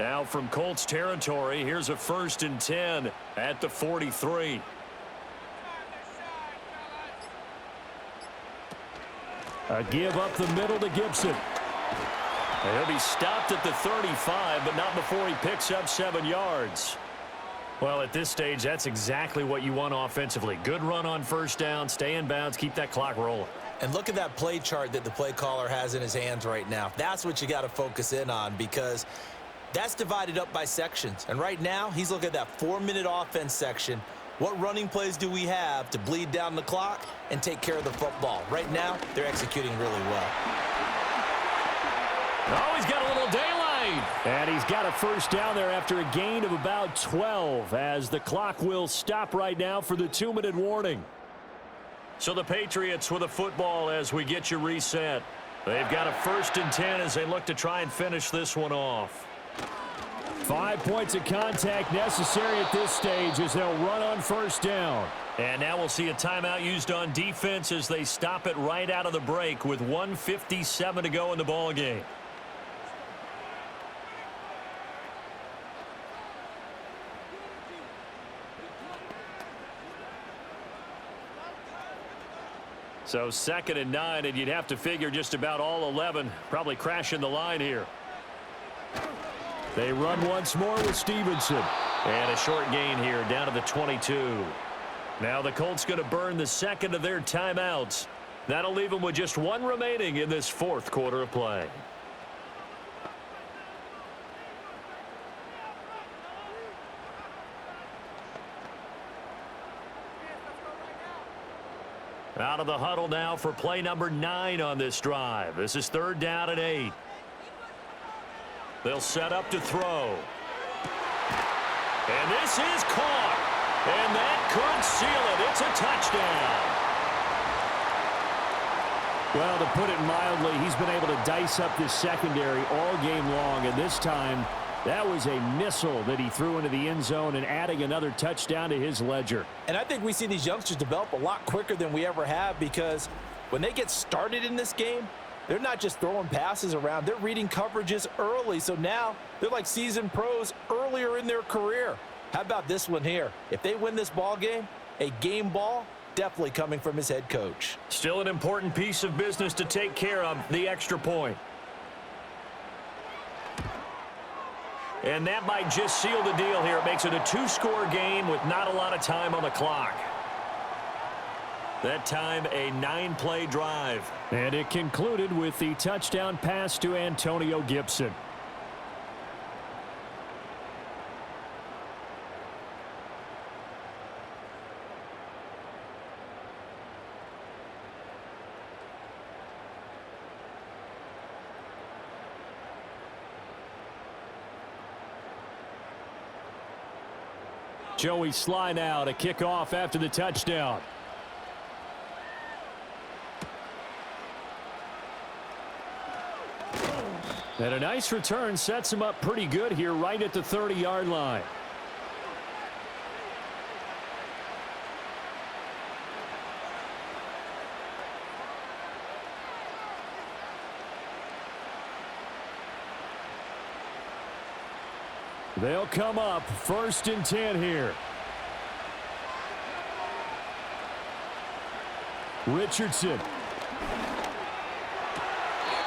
Now from Colts territory, here's a 1st and 10 at the 43. A give up the middle to Gibson. And he'll be stopped at the 35, but not before he picks up 7 yards. Well, at this stage, that's exactly what you want offensively. Good run on first down, stay in bounds, keep that clock rolling. And look at that play chart that the play caller has in his hands right now. That's what you got to focus in on because that's divided up by sections. And right now, he's looking at that 4-minute offense section. What running plays do we have to bleed down the clock and take care of the football? Right now, they're executing really well. Oh, he's got a little daylight. And he's got a first down there after a gain of about 12 as the clock will stop right now for the 2-minute warning. So the Patriots with a football as we get you reset. They've got a 1st and 10 as they look to try and finish this one off. 5 points of contact necessary at this stage as they'll run on first down. And now we'll see a timeout used on defense as they stop it right out of the break with 1:57 to go in the ball game. So 2nd and 9, and you'd have to figure just about all 11 probably crashing the line here. They run once more with Stevenson. And a short gain here down to the 22. Now the Colts going to burn the 2nd of their timeouts. That'll leave them with just 1 remaining in this 4th quarter of play. Out of the huddle now for play number 9 on this drive. This is 3rd down and 8. They'll set up to throw. And this is caught. And that could seal it. It's a touchdown. Well, to put it mildly, he's been able to dice up this secondary all game long. And this time, that was a missile that he threw into the end zone and adding another touchdown to his ledger. And I think we see these youngsters develop a lot quicker than we ever have because when they get started in this game, they're not just throwing passes around. They're reading coverages early. So now they're like seasoned pros earlier in their career. How about this one here? If they win this ball game, a game ball, definitely coming from his head coach. Still an important piece of business to take care of, the extra point. And that might just seal the deal here. It makes it a 2-score game with not a lot of time on the clock. That time, a 9-play drive. And it concluded with the touchdown pass to Antonio Gibson. Joey Sly now to kick off after the touchdown. And a nice return sets him up pretty good here right at the 30-yard line. They'll come up 1st and 10 here. Richardson.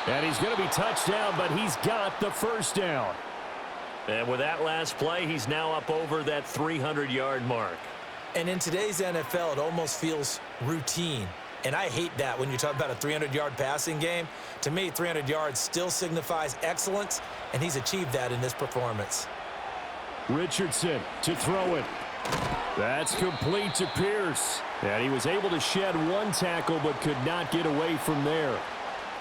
And he's going to be touched down, but he's got the first down. And with that last play, he's now up over that 300-yard mark. And in today's NFL, it almost feels routine. And I hate that when you talk about a 300-yard passing game. To me, 300 yards still signifies excellence, and he's achieved that in this performance. Richardson to throw it. That's complete to Pierce. And he was able to shed one tackle but could not get away from there.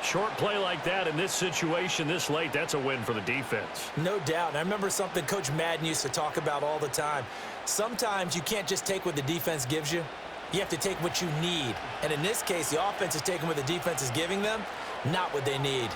Short play like that in this situation this late, that's a win for the defense. No doubt. And I remember something Coach Madden used to talk about all the time. Sometimes you can't just take what the defense gives you. You have to take what you need. And in this case, the offense is taking what the defense is giving them, not what they need.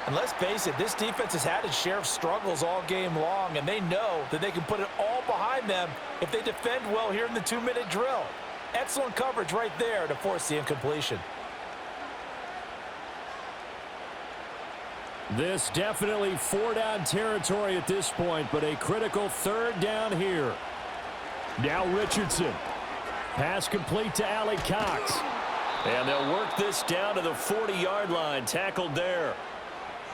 And let's face it, this defense has had its share of struggles all game long, and they know that they can put it all behind them if they defend well here in the 2-minute drill. Excellent coverage right there to force the incompletion. This definitely 4-down territory at this point, but a critical 3rd down here. Now Richardson. Pass complete to Allie Cox. And they'll work this down to the 40-yard line, tackled there.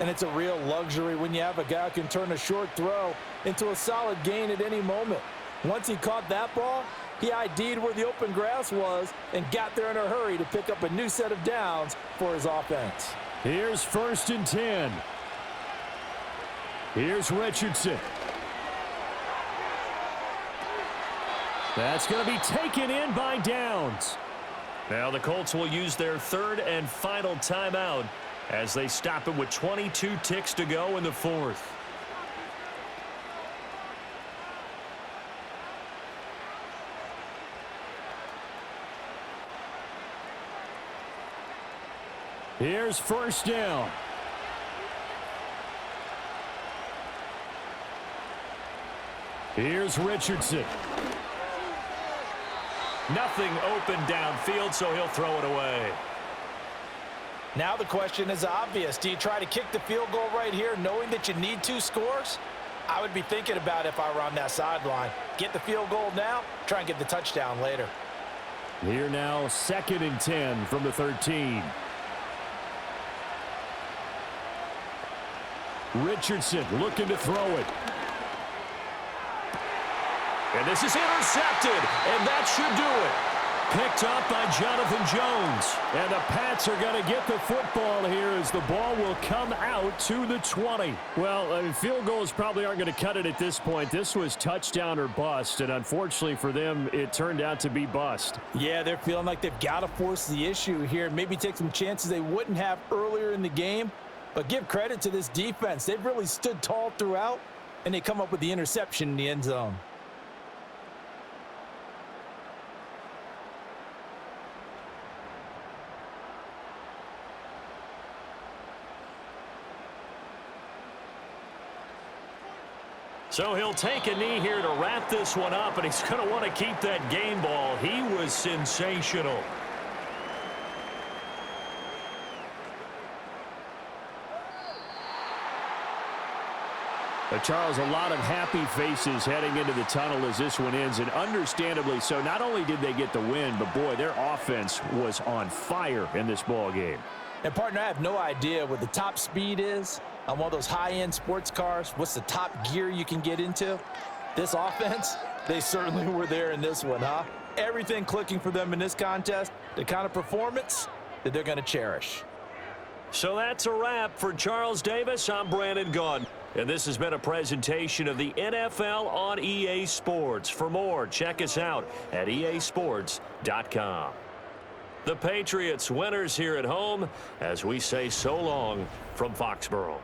And it's a real luxury when you have a guy who can turn a short throw into a solid gain at any moment. Once he caught that ball, he ID'd where the open grass was and got there in a hurry to pick up a new set of downs for his offense. Here's 1st and 10. Here's Richardson. That's going to be taken in by Downs. Now the Colts will use their 3rd and final timeout as they stop it with 22 ticks to go in the 4th. Here's 1st down. Here's Richardson. Nothing open downfield, so he'll throw it away. Now the question is obvious. Do you try to kick the field goal right here knowing that you need 2 scores? I would be thinking about it if I were on that sideline. Get the field goal now, try and get the touchdown later. Here now, 2nd and 10 from the 13. Richardson looking to throw it. And this is intercepted, and that should do it. Picked up by Jonathan Jones. And the Pats are going to get the football here as the ball will come out to the 20. Well, field goals probably aren't going to cut it at this point. This was touchdown or bust, and unfortunately for them, it turned out to be bust. Yeah, they're feeling like they've got to force the issue here, maybe take some chances they wouldn't have earlier in the game. But give credit to this defense. They've really stood tall throughout, and they come up with the interception in the end zone. So he'll take a knee here to wrap this one up, and he's going to want to keep that game ball. He was sensational. Charles, a lot of happy faces heading into the tunnel as this one ends, and understandably so. Not only did they get the win, but boy, their offense was on fire in this ball game. And partner, I have no idea what the top speed is on one of those high-end sports cars. What's the top gear you can get into? This offense, they certainly were there in this one, huh? Everything clicking for them in this contest, the kind of performance that they're going to cherish. So that's a wrap for Charles Davis. I'm Brandon Gaudin. And this has been a presentation of the NFL on EA Sports. For more, check us out at easports.com. The Patriots winners here at home as we say so long from Foxborough.